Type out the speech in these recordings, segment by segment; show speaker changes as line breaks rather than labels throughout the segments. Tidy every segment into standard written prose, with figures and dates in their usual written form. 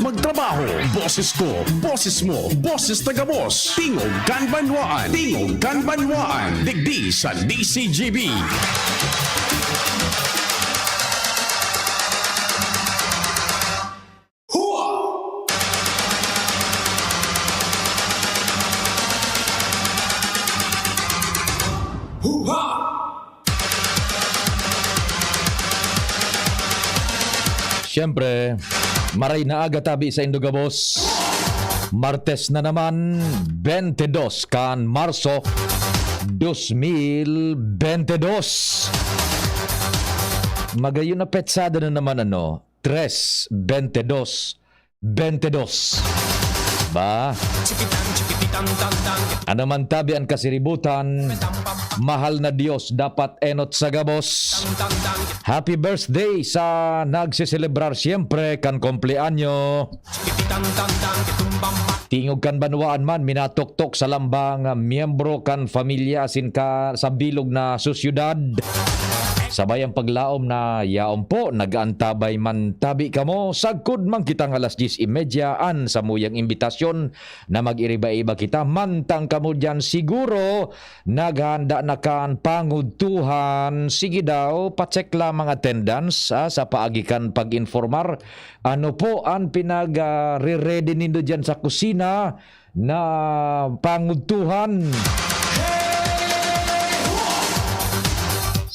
magtrabaho. Boses ko, boses mo, boses taga-boss. Tingog Ganbanwaan. Tingog Ganbanwaan. Digdi sa DCGB.
Siyempre, maray na aga tabi sa Indogabos. Martes na naman, 22 kan Marso 2022. Magayon na petsada na naman 3-22-22. Ba? Ano man tabi ang kasiributan, mahal na Diyos dapat enot sa gabos. Happy birthday sa nagsiselebrar siyempre kan kompleanyo. Tingog kan banwaan man minatok-tok sa lambang miyembro kan familia asin ka sa bilog na susyudad. Sabay ang paglaom na yaom po, nag-antabay man tabi kamo. Sagkod man kitang alas 10:30 an sa muyang imbitasyon na mag-iriba-iba kita. Mantang kamo dyan siguro, naghanda na kan pangudtuhan. Sige daw, pacheck lamang attendance sa paagikan pag-informar. Ano po ang pinag-re-ready nindo dyan sa kusina na pangudtuhan?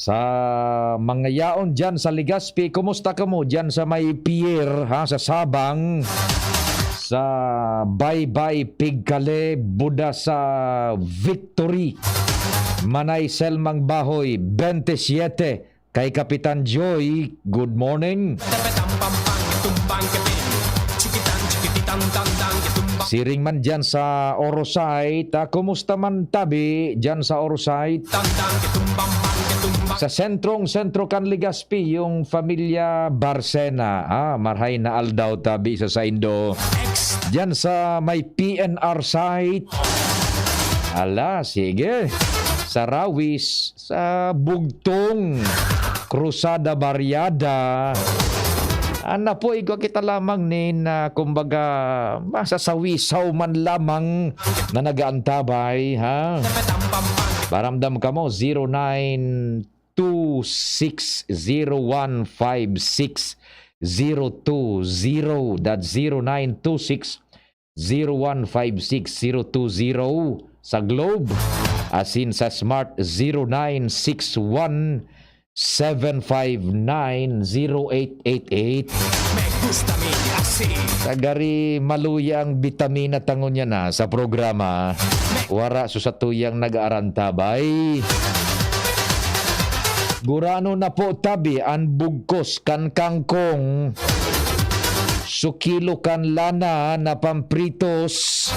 Sa mga yaon dyan sa Legazpi, kumusta ka mo dyan sa may pier, sa Sabang, sa Baybay, Pigkale, Buda sa Victory, Manay Selmang Bahoy, 27, kay Kapitan Joy, good morning. Siring man dyan sa Orosite, kumusta man tabi dyan sa Orosite? Sa sentro kan Legazpi, yung familia Barcena, marhay na aldaw tabi sa Indo. Diyan sa may PNR site. Ala, sige. Sa Rawis, sa Bugtong, Cruzada Barriada. Ana po, ikaw kita lamang na kumbaga masasawisaw man lamang na nag-aantabay, ha? Baramdam ka mo, 0926-0156-020. That's 0926-0156-020 sa Globe. Asin sa Smart 0961-759-0888. Tagari maluyang bitamina tangon niya na sa programa. Wara susatuyang nag-aarantabay. Gurano na po tabi ang bugkos kan kangkong. Sukilo kan lana na pampritos.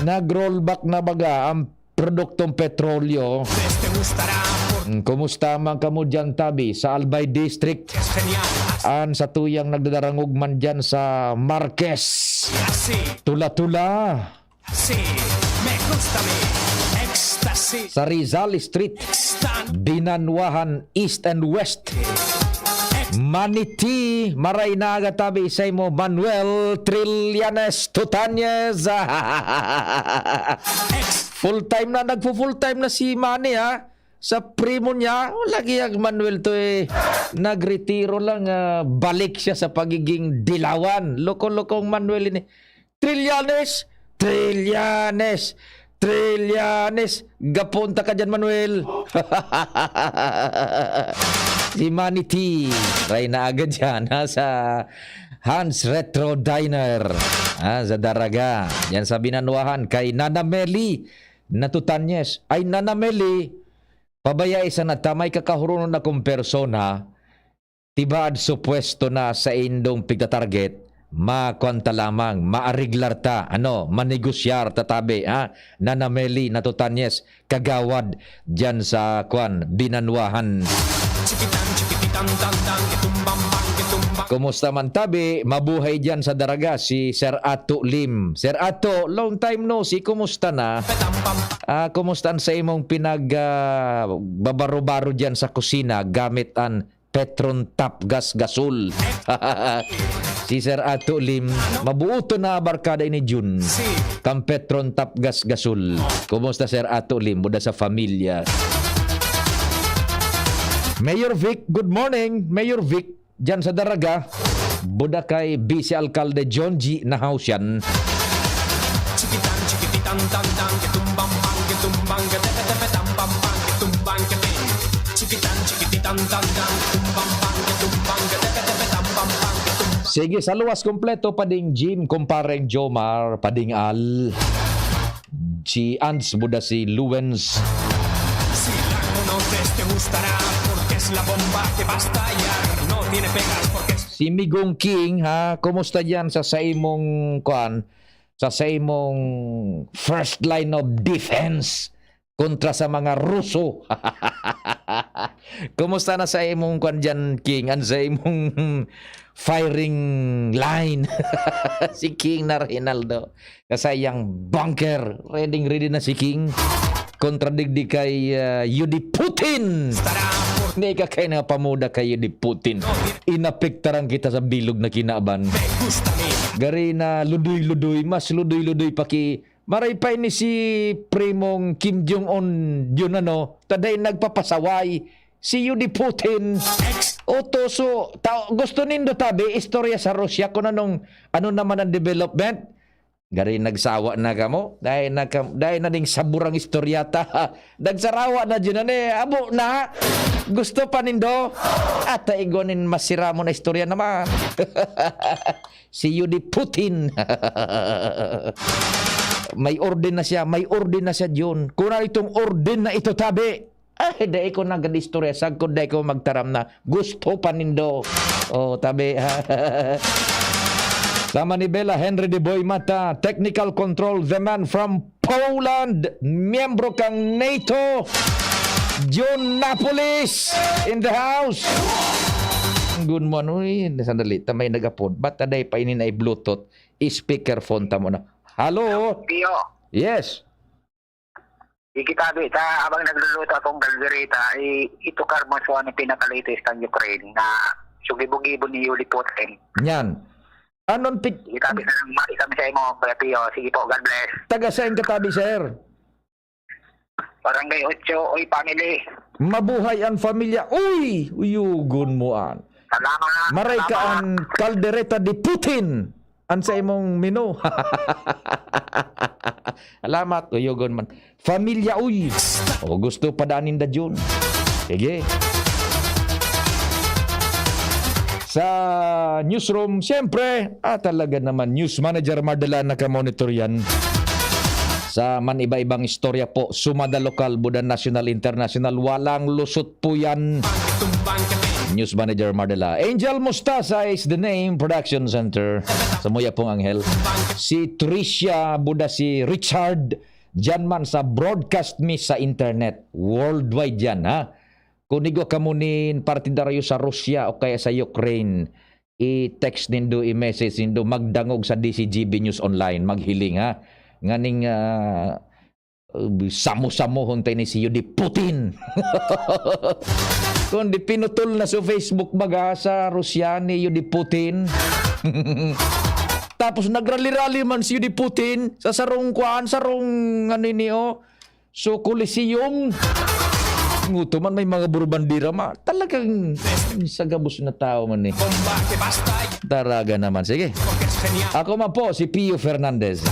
Nag-rollback na baga ang produktong petrolyo. Kumusta man kamo dyan tabi sa Albay District? An sa tuyang nagdadarangog man dyan sa Marquez. Tula-tula. Sa Rizal Street, Binanwahan East and West, Maniti, maray na agatabi sa mo Manuel Trillanes Tutanyez. Full time na, nagpo-full time na si Manny, sa primo niya. Lagi ang Manuel to nagretiro lang, balik siya sa pagiging dilawan. Loko-lokong Manuel ini. Trillanes, gapunta ka dyan, Manuel. Si Manny T, ray na agad dyan sa Hans Retro Diner, sa Daraga. Yan sa Binanwahan kay Nana Meli Natutanyes. Ay, Nana Meli, pabaya isa na tamay kakahurunon na kong persona, tibaad supwesto na sa indong pigta-target, makwanta lamang, maariglar ta, manegosyar tatabi, Nana Meli Natutanyes, kagawad dyan sa Binanwahan. Kumusta man tabi, mabuhay dyan sa Daraga si Sir Ato Lim. Sir Ato, long time no see, kumusta na? Kumusta sa imong babaro-baro dyan sa kusina gamit ang Petron Top Gas Gasol? Si Sir Ato Lim, mabuoto na barkada ini Jun. Kampetron Tapgas Gasol. Kumusta Sir Ato Lim? Buda sa familia. Mayor Vic, good morning. Mayor Vic, dyan sa Daraga. Buda kay Vice Alcalde John G. Nahausyan.
Chikitan, chikititan, tan, tan, ketumbang, bang, ketumbang, ketepetepe, tambang, bang, ketumbang, kete. Chikitan, chikititan, tan, tan, ketumbang, bang, ketumbang, ketepetepe, tambang, bang, ketumbang.
Sige, sa luwas kompleto, pading Jim, kumpareng Jomar, pading Al. Si Ans, buda si Luwens.
Si la conoces te gustará, porque es la bomba que va a estallar. No tiene pegas porque es...
Si Migong King, ha? Kumusta dyan sa imong, kuan? Sa imong first line of defense kontra sa mga Ruso. Kumusta na sa imong kuan dyan, King? An sa imong firing line? Si King na Rinaldo. Kasayang bunker. Ready na si King. Kontradigdi kay Yudi Putin. Hindi ka kayo na pamuda kay Yudi Putin. Inapektaran kita sa bilog na kinaban. Gari na ludoy-ludoy, mas ludoy-ludoy paki maray pa ini si primong Kim Jong-un yun taday nagpapasaway si Yudi Putin. Oto so gusto nindo tabi istorya sa Russia kung ano naman ang development. Gari nagsawa na kamo dahil na ding saburang istoryata. Nagsarawa na dyan abo na gusto pa nindo at igonin masira mo na istorya naman. Si Yudi Putin. May orden na siya John. Kung na itong orden na ito tabi dahil ko nag-istorya sagkod dahil ko magtaram na gusto pa nindo tabi. Sama ni Bella Henry de Boy Mata, technical control, the man from Poland, miyembro kang NATO, John Napolis in the house. Good morning. Sandali, tamay nagapod. Ba't taday pa ini na i-bluetooth? I-speakerphone ta mo na. Hello?
Tio,
Yes.
ikitabi ta abang nagluluto akong galderita ito karmo so ano pinaka-latest ng Ukraine na sugibo-gibo ni Yuli Putin.
Yan. Anon
Ikitabi na lang kami sa imo, Kuya Tio. Sige po, God bless.
taga saan katabi, sir?
Barangay 8, Oy family.
Mabuhay ang pamilya. Uy! Uyugon mo an.
Salamat.
Maray ka
salamat.
ang kaldereta di Putin. An sa imong menu. Alamat, uyugon man. Familia, uy. Gusto pa danin da June. Sige. Sa newsroom, siyempre, talaga naman, News Manager Mardala nakamonitor yan. Sa man iba-ibang istorya po, sumada lokal, buda national, international, walang lusot po yan. News Manager Mardala. Angel Mustasa is the name, Production Center. Sa Muya pong Anghel. Si Tricia, buda si Richard, dyan man sa broadcast me sa internet. Worldwide yan, ha? Kunigo kamunin partidaryo sa Russia o kaya sa Ukraine, i-text nindo, i-message nindo, magdangog sa DCGB News Online, maghiling ha. Nganing samo-samo huntay ni si Yudi Putin. Kung di pinutol na sa Facebook baga sa Russia ni Yudi Putin. Tapos nagrali-rali man si Yudi Putin sa sarong so Coliseum. Nguto man may mga burbandira talagang sagabos na tao man Taraga naman. Sige. Ako man po si Pio Fernandez.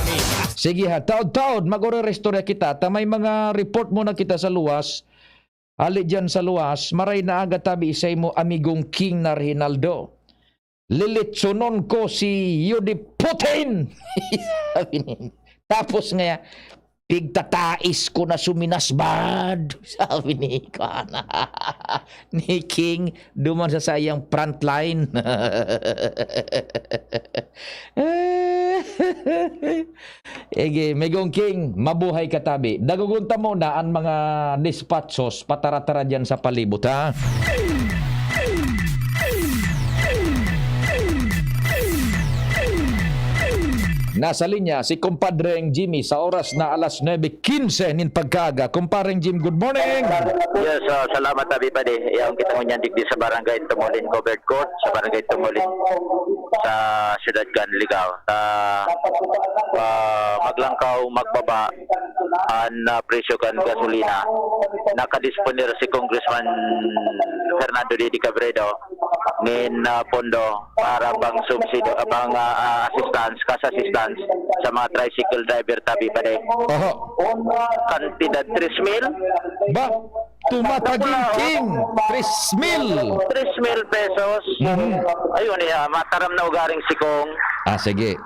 Sige ha, taod-taod mag-orestorya kita. May mga report muna kita sa luwas. Hali dyan sa luwas, maray na aga tabi isay mo amigong King na Rinaldo. Lilitsunon ko si Yudi Putin. Tapos nga pigtatais ko na suminasbad. Sabi ni Kana. Ni King, duman sa sayang frontline. Ege, Megong King, mabuhay katabi. Dagugunta mo na ang mga dispatchos patara-tara dyan sa palibot, ha? Nasa linya si kumpadreng Jimmy sa oras na alas 9:15 nin pagkaga. Kumpareng Jim, good morning.
Yes, salamat Abi Padi. Yang kita ngunyandik di sa Barangay Tumulin Covered Court, sa Barangay Tumulin sa Siyudad Canligao. Maglangkaw, magbaba ang presyo kan gasolina. Nakadisponer si Congressman Fernando Didi Cabredo ngin pondo para bang subsidio, bang assistance, cash assistance sa mga tricycle driver Tabi Padi.
Oho.
Kantidad 3,000
Ba, tumataginting 3,000.
3,000 pesos. Ayun, mataram na ugaring sikong.
Sige.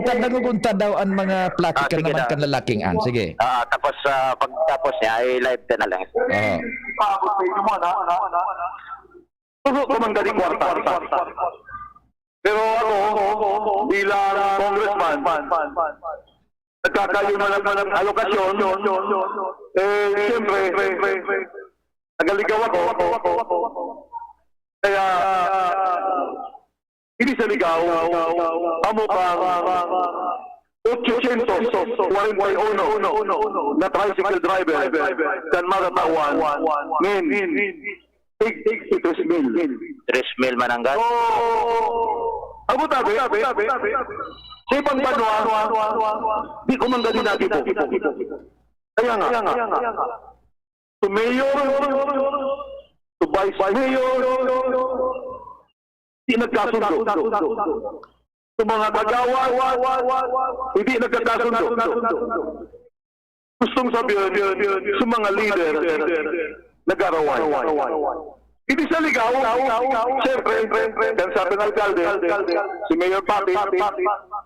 Nagugunta daw ang mga platik
sige
naman
daw.
kan lalaking an. Sige.
Tapos pagtapos niya ay live ka na lang.
Oho.
Puso ko man galing kwarta. Pero ako, bilang congressman, nagkakayo na lang ng alokasyon, siyempre, nagaligaw ako. Kaya, hindi sa ligaw, amo pang 841 na tricycle driver dan maratawan ngayon tig 3,000
mananggat.
Abo tabi si pang banwa di ko man gani natin po kaya nga to mayor to vice mayor di nagkasundo sa mga kagawa, hindi nagkakasundo. Gustong sabihin sa mga leader, nag-araway. Hindi sa ligaw, siyempre, yan sabi ng alkalde, si Mayor Pati,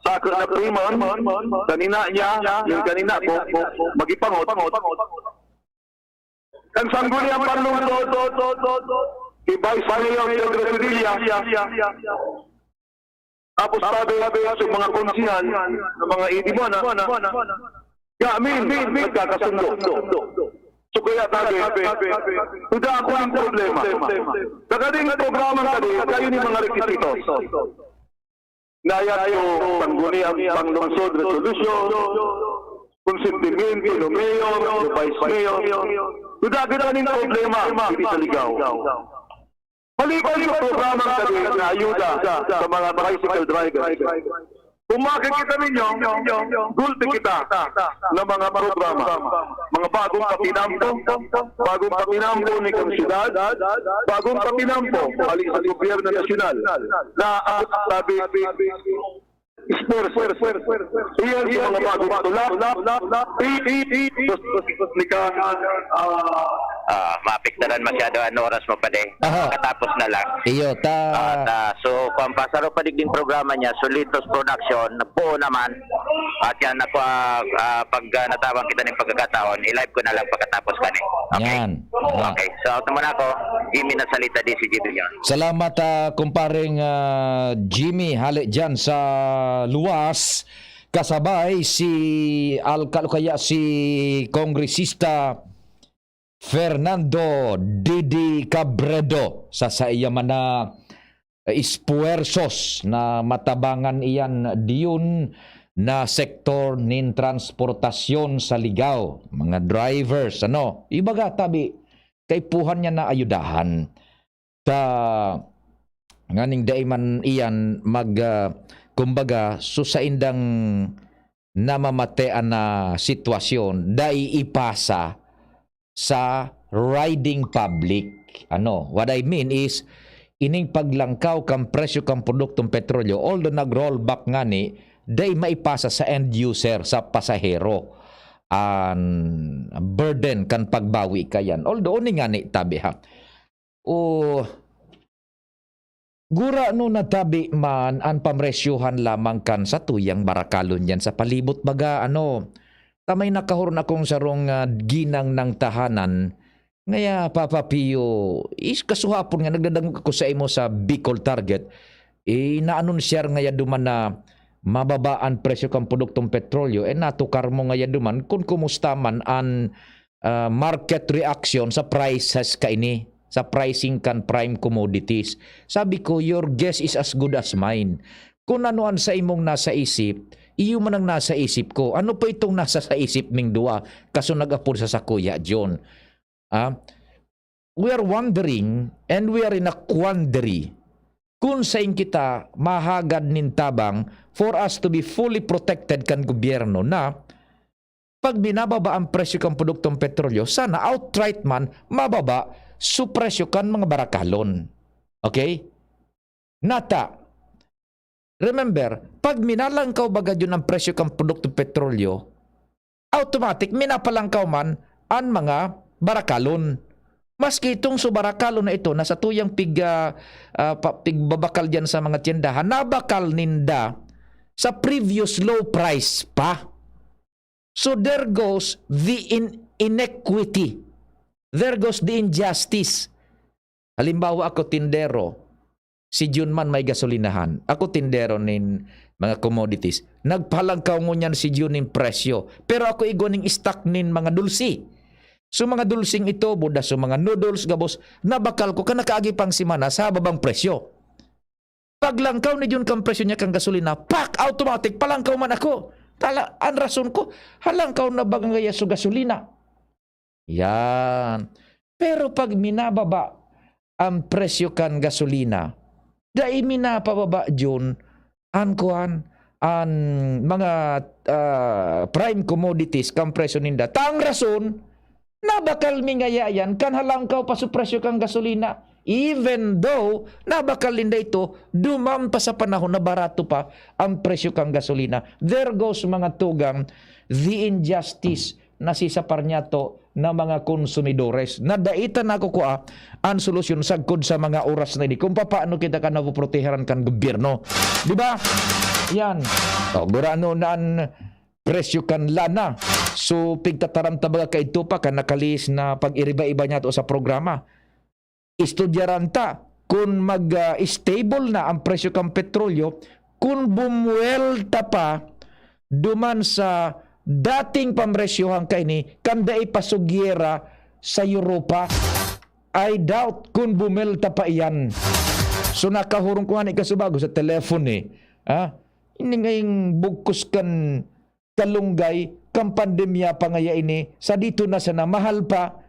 sakot na priman, kanina niya, yung kanina ko, magipangot. Ang sangguni ang panlungtod, si Vice Mayor Pedro Sevilla, tapos sabi sa mga konsihan, sa mga idimona, amin, nagkakasundo. So kaya tabi, tuda ako ng problema. Sa kading programa kadi, kayo ni mga requisitos. Nayat yung pangguni ang panglungsod resolution, konsentimiento ng mayor, ng vice mayor. Tuda kita ng problema, hindi sa ligaw. Balik-balik ang programa kadi na ayuda sa mga tricycle drivers. Kung makikita ninyo, gulti kita ng mga programa, mga bagong kapinampo ni Kamsyudad, bagong kapinampo halik sa gobyerno nasyonal na sabi iyan sa mga bagong tulap
Mapiktaran masyado ang oras mo pa din.
Aha.
Katapos na lang.
Iyo,
So, kung pasaro pa din programa niya, Solitos Production, po naman, at yan, pag natawang kita ng pagkakataon, i-live ko na lang pagkatapos ka ni. Okay?
Yan.
Okay. So, out naman ako, Jimmy na salita di si Jimmy yun.
Salamat kumparing Jimmy halik dyan sa luwas. Kasabay si Kongresista Fernando Didi Cabredo sa iyaman na espuersos na matabangan iyan diyon na sektor nin transportasyon sa ligaw, mga drivers, ibaga tabi kay puhan niya na ayudahan sa nganing daiman iyan kumbaga sa indang namamatean na sitwasyon dai ipasa sa riding public. What I mean is ining paglangkaw kang presyo kang produktong petrolyo, although nag-rollback nga ni, day maipasa sa end user, sa pasahero ang burden kan pagbawi kayan. Although ni nga ni tabi ha. Gura no natabi man ang pamresyuhan lamang kan sa tuyang barakalon yan sa palibot baga tamay nakahurun akong sarong ginang ng tahanan ngaya Papa Pio kasuhapon nga nagdadang ko sa imo sa Bicol Target na-anunsyer ngaya duman na mababaan presyo kang produktong petrolyo natukar mo ngaya duman kung kumusta man ang market reaction sa prices kaini sa pricing kan prime commodities. Sabi ko, your guess is as good as mine. Kung anuan sa imong nasa isip, Iyo man ang nasa isip ko. Ano pa itong nasa sa isip ming dua? Kaso nag-apod sa Kuya John. We are wondering and we are in a quandary kung saan kita mahagad nin tabang for us to be fully protected kan gobyerno na pag binababa ang presyo kan produktong petrolyo, sana outright man mababa su presyo kan mga barakalon. Okay? Nata, remember, pag minalangkaw baga yun ang presyo kan produktong petrolyo, automatic minapalangkaw man ang mga barakalon. Maski itong subarakalo na ito, nasa tuyang pigbabakal dyan sa mga tiyendahan, nabakal ninda sa previous low price pa. So there goes the inequity. There goes the injustice. Halimbawa ako tindero, si Jun man may gasolinahan. Ako tindero nin mga commodities. Nagpalangkaw mo niyan si Jun nin presyo. Pero ako igoning stock nin mga dulsi. So mga dulsing ito, buda so mga noodles, gabos, nabakal ko ka nakaagipang simana sa babang presyo. Paglangkaw ni Jun kang presyo niya kang gasolina, pak! Automatic, palangkaw man ako. Ang rason ko, halangkaw na bagang gaya so gasolina. Yan. Pero pag minababa ang presyo kan gasolina, dahil minapababa Jun, ang mga prime commodities kang presyo ninda. Tang rason, nabakal mingayayan kan halangkaw pa sa presyo kang gasolina. Even though nabakal linda ito, dumam pa sa panahon na barato pa ang presyo kang gasolina. There goes mga tugang, the injustice na sisapar niya to na mga konsumidores. Nadaitan ako ko ang solusyon sagkod sa mga oras na ini. Kung paano kita ka napoproteharan kan gobyerno. Di ba? Yan. O, gurano na ang presyo kan lana. So, pigtataram tabaga ka ito pa ka nakalis na pag-iriba-iba niya to sa programa. Estudyaranta, kung mag-stable na ang presyo kan petrolyo, kung bumuelta pa duman sa dating pamresyohan kay ni kanda ipasugyera sa Europa, I doubt kung bumelta pa iyan. So nakahurong ko nga kasubago sa telephone Hindi ngayong bugkos kan kalunggay kang pandemya pa ngaya ini sa dito na sana mahal pa.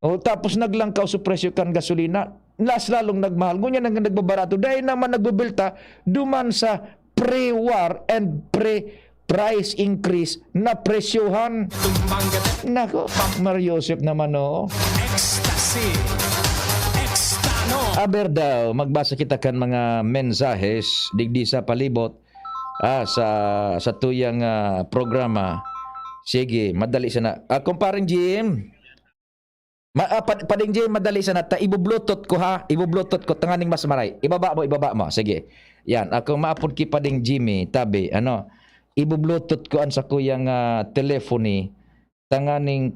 O tapos naglangkaw sa presyo kan gasolina, las lalong nagmahal. Ngunyan nang nagbabarato dahil naman nagbubelta duman sa pre-war and pre-price increase na presyohan. Nako, Mario Joseph naman
Ecstasy. Extano.
Aber daw, magbasa kita kan mga mensahes digdi sa palibot sa tuyang programa. Sige, madali sana. Kumparing Jim, Pading Jim, madali sana. Ibu-bluetooth ko Ibu-bluetooth ko. Tanganing mas maray. Ibaba mo. Sige. Yan. Ako maapod ki Pading Jimmy. Tabi. Ibu-bluetooth ko sa kuyang telefoni. Tanganing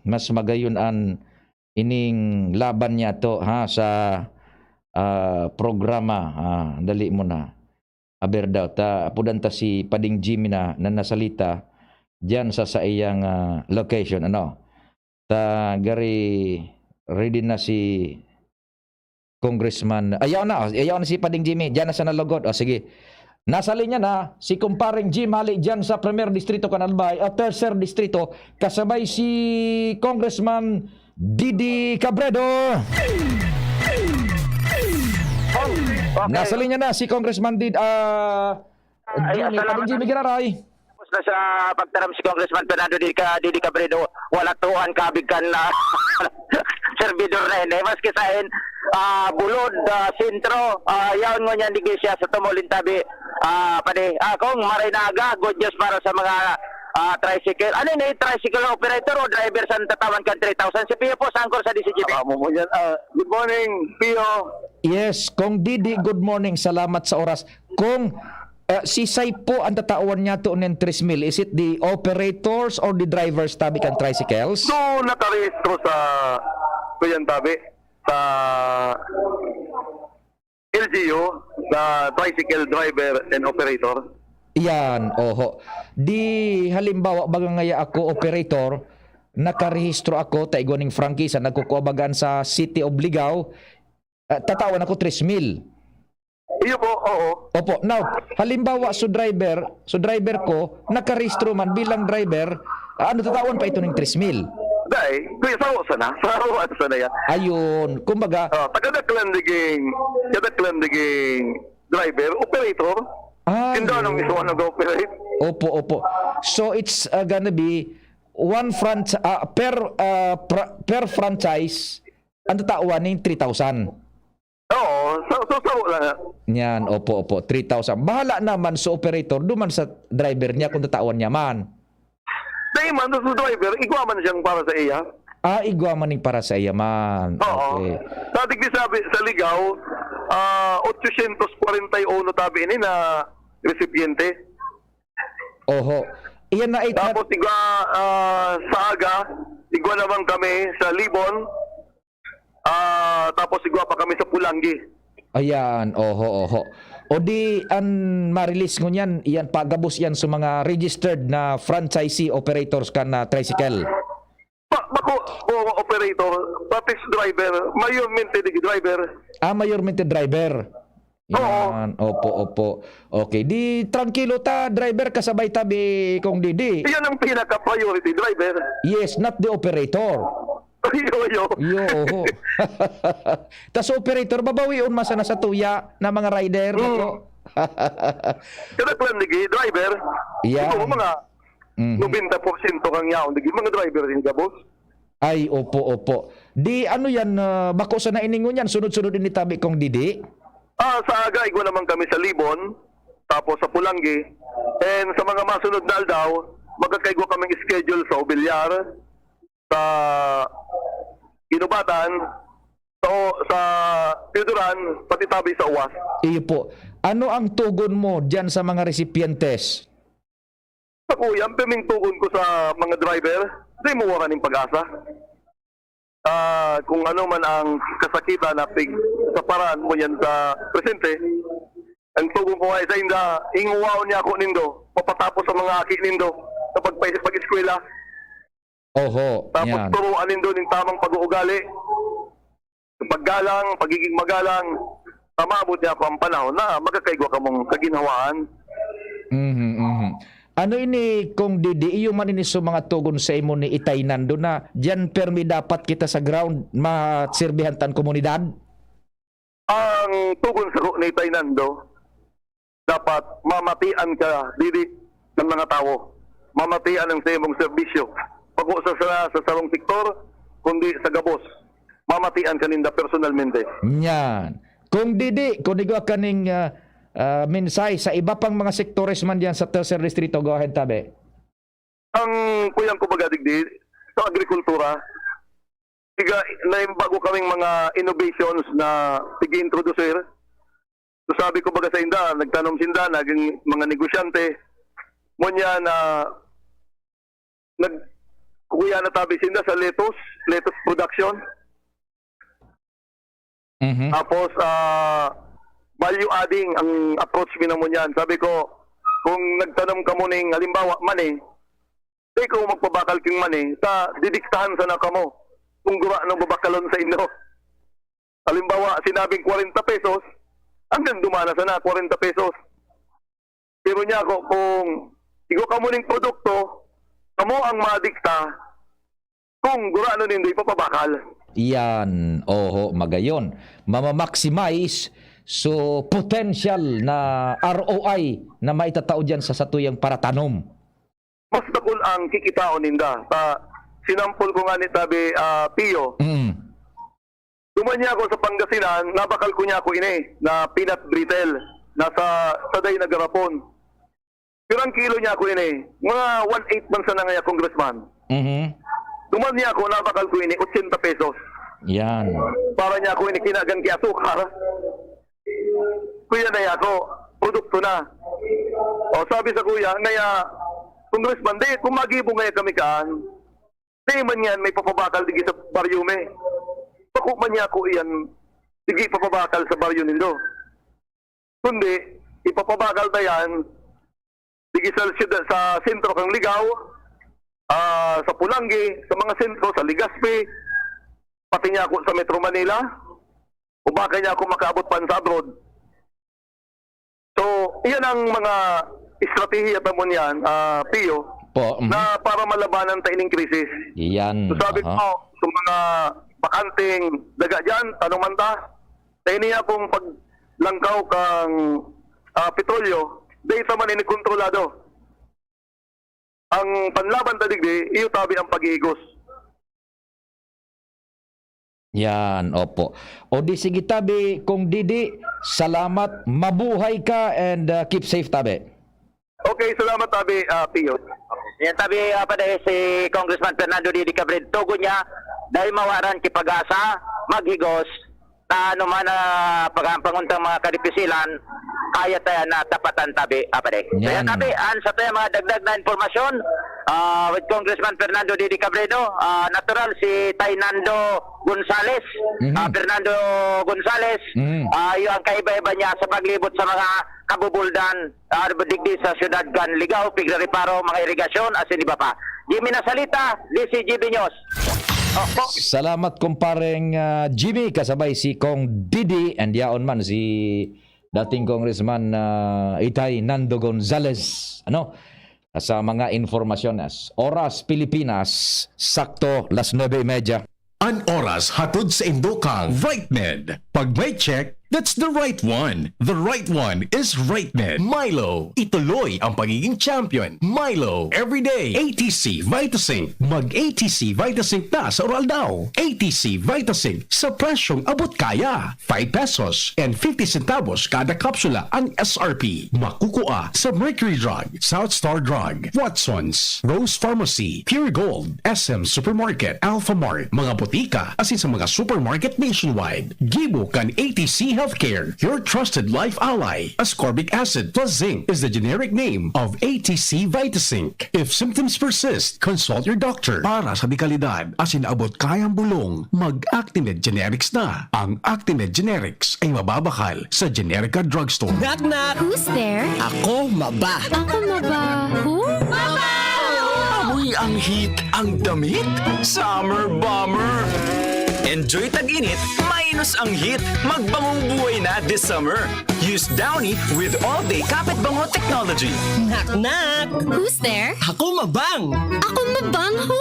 mas magayon ining laban niya to sa programa. Dali mo na. Aber daw. Apudan ta si Pading Jimmy na nasalita dyan sa iyang location. Gari ready na si Congressman. Ayaw na si Pading Jimmy. Diyan na sa nalugod. Sige. Nasa linya na si kumparing Jim Hali diyan sa Premier Distrito Kanalbay at Tercer Distrito kasabay si Congressman Didi Cabredo.
Okay.
Nasa linya na si Congressman Pading Jimmy Giraray.
Na sa pagtaram si Congressman Fernando Didi Cabredo, wala tuan kabig kan na servidor na ini. Maski sain bulod, sentro, yaon mo niyan digay siya sa tumulintabi. Kung marinaga, good news para sa mga tricycle. Ano yun, tricycle operator o driver sa tatawan kan 3,000? Si Pio po, sangkor sa DCGP.
Good morning, Pio.
Yes, Kong Didi, good morning. Salamat sa oras. Kung si Sai po ang tatawan niya to ng 3,000. Is it the operators or the drivers tabi kan tricycles?
So, nakarehistro sa Kuyan Tabi, sa LGU, sa tricycle driver and operator.
Yan, oho. Di halimbawa baga ngaya ako operator, nakarehistro ako taiguning franchise nagkukuabagan sa City of Ligao, tatawan ako 3,000.
Iyo po, oo.
Opo. Now, halimbawa driver ko nakarehistro man bilang driver, ano tatawan pa ito ng 3,000.
Dahil, kuya, sawo sana. Sawo sana yan.
Ayun, kumbaga,
Tagadaklandiging driver, operator. Hindi
ayun.
anong mismo nag-operate.
Opo. So it's gonna be per franchise ang tatawan ng 3,000.
Oo, sawo lang.
Yan, opo, 3,000. Bahala naman sa operator, duman sa driver niya kung tatawan niya man.
Dahil man, sa driver, igwa man siyang para sa iya.
Igwa maning para sa iya man.
Oo.
Okay.
Dati sabi sa Ligaw, 841 tabi ini na resipiente.
Oho. Iyan na
Tapos igwa sa Aga, igwa naman kami sa Libon. Tapos igwa pa kami sa Pulangi.
Ayan, oho. O di an ma-release mo niyan, iyan pagabos yan sa mga registered na franchisee operators ka na tricycle.
Bako operator, patis driver, mayormente driver.
Mayormente driver. Yan, opo. Okay, di tranquilo ta, driver kasabay tabi kong Didi.
Iyan ang pinaka-priority driver.
Yes, not the operator.
Yo.
Oho. Tas operator, babawion masa na sa tuya na mga rider.
Kada planigi, driver.
Yan.
Ito mga 90% kang yaon. Mga driver din ka, boss.
Ay, opo. Di ano yan, bako sa nainingon yan, sunod-sunod din itabi kong Didi.
Sa Aga, igwa naman kami sa Libon, tapos sa Pulangi, and sa mga masunod na aldaw, magkakaigwa kaming schedule sa Obilyar, sa Inubatan, sa Piduran, pati tabi sa Uwas.
Iyo po. Ano ang tugon mo dyan sa mga recipientes?
Sa kuya, ang pamingtugon ko sa mga driver, hindi mo wala ng pag-asa. Kung ano man ang kasakitan na sa paraan mo yan sa presente, ang tugon ko ay sa inda, inguwaon niya ako nindo, papatapos sa mga aki nindo sa pag-eskwela.
Oho,
Tapos
yan.
turuan nindo ng tamang pag-uugali, paggalang, pagiging magalang, tamabot niya ako ang panahon na magkakaigwa ka mong kaginhawaan.
Ano ini kung Didi, iyo man ini sa mga tugon sa imo ni Itay Nando na diyan permi dapat kita sa ground maserbihan tan komunidad?
Ang tugon sa ni Tainando, dapat mamatian ka dili ng mga tao. Mamatian ang sa imong serbisyo. Pag sa sarong sektor, kundi sa gabos. Mamatian ka ninda personalmente.
Yan. Kung Didi, kung igwa kaning mensahe sa iba pang mga sektores man diyan sa Tercer Distrito, go ahead tabi.
Ang kuyang ko magadigdi sa agrikultura, bago kaming mga innovations na pigi-introducer. So sabi ko baga sa inda, nagtanom sinda, naging mga negosyante, munya na kuya na tabi sinda sa lettuce production. Tapos value adding ang approach mi namo niyan. Sabi ko, kung nagtanom ka mo ning halimbawa mani, di ko magpabakal king mani, didiktahan sana kamo kung gawa ng babakalon sa inyo. Halimbawa, sinabing 40 pesos, hanggang dumana sana 40 pesos. Pero niya ako, kung igo ka mo ning produkto, kamo ang madikta kung gawa nun hindi papabakal.
Yan, oho, magayon. Mama-maximize so potential na ROI na maitatao dyan sa satuyang paratanom.
Mas takul ang kikitaon ninda. Sinampol ko nga ni tabi Pio. Dumanya ako sa Pangasinan, nabakal ko niya ako ini na peanut brittle nasa Saday na Garapon. Pero ang kilo niya ako ini, mga 1/8 man sa nangaya congressman. Dumanya ako, nabakal ko ini 80 pesos.
Yan.
Para niya ako ini kinagan kay asukar. Kuya na ako, produkto na. O sabi sa kuya, ngaya, congressman, di, kung magibo ngaya kami kaan, di man yan, may papabakal digi sa baryo me. Bako man niya ako iyan, digi papabakal sa baryo nindo. Kundi, ipapabakal na yan, digi sa sentro kang Ligaw, sa Pulangi, sa mga sentro, sa Legazpi, pati niya ako sa Metro Manila, o baka niya ako makaabot pa sa abroad. So, iyan ang mga estratehiya pa mo niyan, Pio,
Po.
na para malabanan ta ining krisis.
Iyan.
So sabi ko,
aha.
sa mga bakanting daga dyan, tanong man ta, sa iniya kung paglangkaw kang petrolyo, data man inikontrolado. Ang panlaban tadigdi, iyo tabi ang pag-iigos.
Yan, opo. O di sige tabi, kung Didi, salamat, mabuhay ka and keep safe tabi.
Okay, salamat tabi, Pio.
Yan tabi paday si Congressman Fernando Didi Cabredo tugon niya dahil mawaran ki pag-asa maghigos ta ano man paganguntang mga kadipisilan kaya tayo na tapatan tabi paday. So
Yan.
yan tabi sa tayo mga dagdag na informasyon with Congressman Fernando Didi Cabredo, natural si Tainando Gonzales. Fernando Gonzales, yung ang kaiba-iba niya sa paglibot sa mga kabubuldan, digdi sa Syudad Canligao, Pigrariparo, mga irigasyon, asin iba pa. Jimmy Nasalita, DCGB News.
Salamat kumpareng Jimmy, kasabay si Kong Didi and yaon man si dating Congressman Itay Nando Gonzales. Ano? Sa mga informasyones. Oras Pilipinas, sakto, 9:30.
An oras hatod sa Indokang RightMed. Pag may check, that's the right one. The right one is RightMed. Milo, ituloy ang pagiging champion. Milo, everyday. ATC Vitasync. Mag-ATC Vitasync na sa oral daw. ATC Vitasync sa presyong abot kaya. 5 pesos and 50 centavos kada kapsula ang SRP. Makukuha sa Mercury Drug, South Star Drug, Watson's, Rose Pharmacy, Pure Gold, SM Supermarket, Alpha Mart, mga botika, asin sa mga supermarket nationwide. Gibo kan ATC Healthcare, your trusted life ally. Ascorbic acid plus zinc is the generic name of ATC Vitasync. If symptoms persist, consult your doctor. Para sa dekalidad, asin abot kayang bulong, mag-Actimед Generics na. Ang Actimed Generics ay mababakal sa Generica Drugstore.
Knock knock.
Who's there?
Ako maba.
Ako maba. Who?
Amoy ang heat, ang damit. Summer bomber. Enjoy tag-init, minus ang heat. Magbangong buhay na this summer. Use Downy with all-day kapit bango technology. Knock knock.
Who's there?
Ako mabang.
Ako mabang. Who?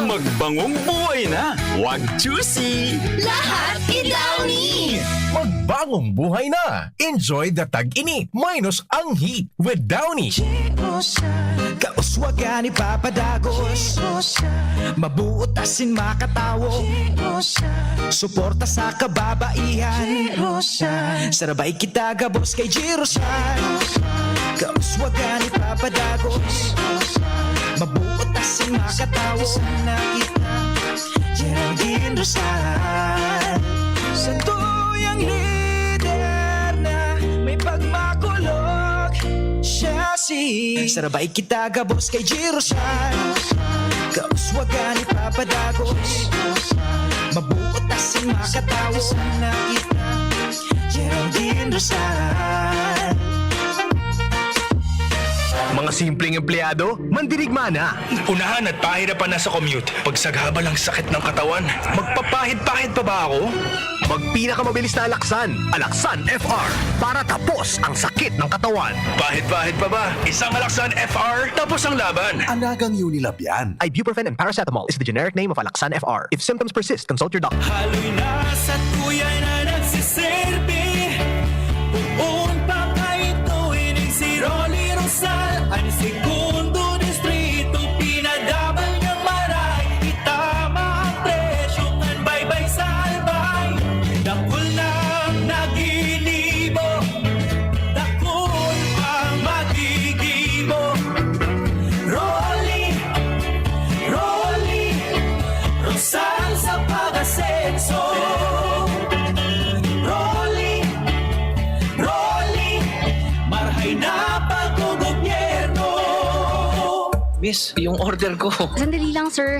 Magbangong buhay na. Wag juicy.
Lahat i-Downy!
Magbangong buhay na! Enjoy the tag-init minus ang heat with Downy!
Kauswag ka ni Papadagos, mabuot asin makatawo, suporta sa kababaihan, sarabay kita gabos kay Girosan. Kauswag ka ni Papadagos, mabuot asin makatawo, na kita Geraldine Rosal. Sa tuyang lider na may pagmakulog siya si sarabay kita gabos kay Girosan. Kauswagan ni Papadagos, mabuot asin makatawo, na kita Geraldine Rosal.
Mga simpleng empleyado, mandirigma na. Unahan at pahirapan na sa commute. Pagsagaba ng sakit ng katawan, magpapahid-pahid pa ba ako? Magpinakamabilis na Alaksan, Alaksan FR, para tapos ang sakit ng katawan. Pahid-pahid pa ba? Isang Alaksan FR, tapos ang laban.
Anagang Unilab yan.
Ibuprofen and paracetamol is the generic name of Alaksan FR. If symptoms persist, consult your doctor.
Haloy na sa kuya na nagsiserbi. Buong pakaituin ng si Rolly Rosal. Ang segundo distrito, pinadabal niyang maray. Itama ang presyo, ng baybay sa albay. Dakul na naginibo, dakul ang magigibo. Rolly, Rolly, Rosal sa pag-asenso. Rolly, Rolly, marhay na pagkugobyerno.
Miss, yung order ko.
Sandali lang, sir.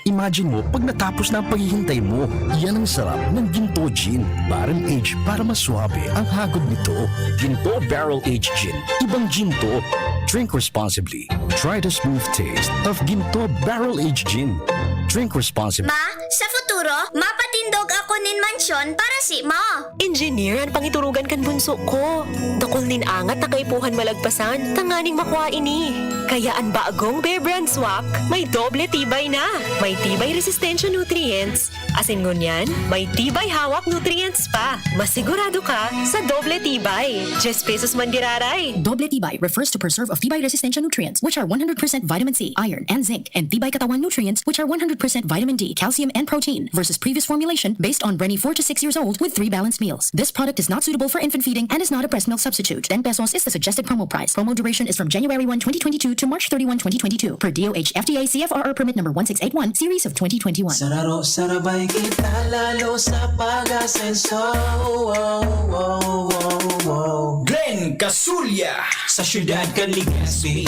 Imagine mo, pag natapos na ang paghihintay mo, yan ang sarap ng Ginto Gin. Barrel aged para mas suabe ang hagod nito. Ginto Barrel Aged Gin. Ibang Ginto. Drink responsibly. Try the smooth taste of Ginto Barrel Aged Gin. Drink responsibly.
Ma, sa futuro, mapatin
Nagtindog ako nin mansyon para si mo.
Engineer, ang pangiturugan kan bunso ko. Dakol nin angat na kaipuhan malagpasan, tanganing makuha ini. Kaya ang bagong Bear Brand Swak, may doble tibay na. May tibay resistensya nutrients. Asin ngunyan, may tibay hawak nutrients pa. Masigurado ka sa doble tibay. 10 pesos man diraray.
Doble tibay refers to preserve of tibay resistensya nutrients, which are 100% vitamin C, iron, and zinc, and tibay katawan nutrients, which are 100% vitamin D, calcium, and protein, versus previous formulation based on Brenny 4 to 6 years old with 3 balanced meals. This product is not suitable for infant feeding and is not a breast milk substitute. 10 pesos is the suggested promo price. Promo duration is from January 1, 2022 to March 31, 2022 per DOH FDA CFRR permit number 1681 series of 2021.
Sararo, sarabay kita lalo sa pag-asenso. Glenn Casulya sa siyudad kan Legazpi.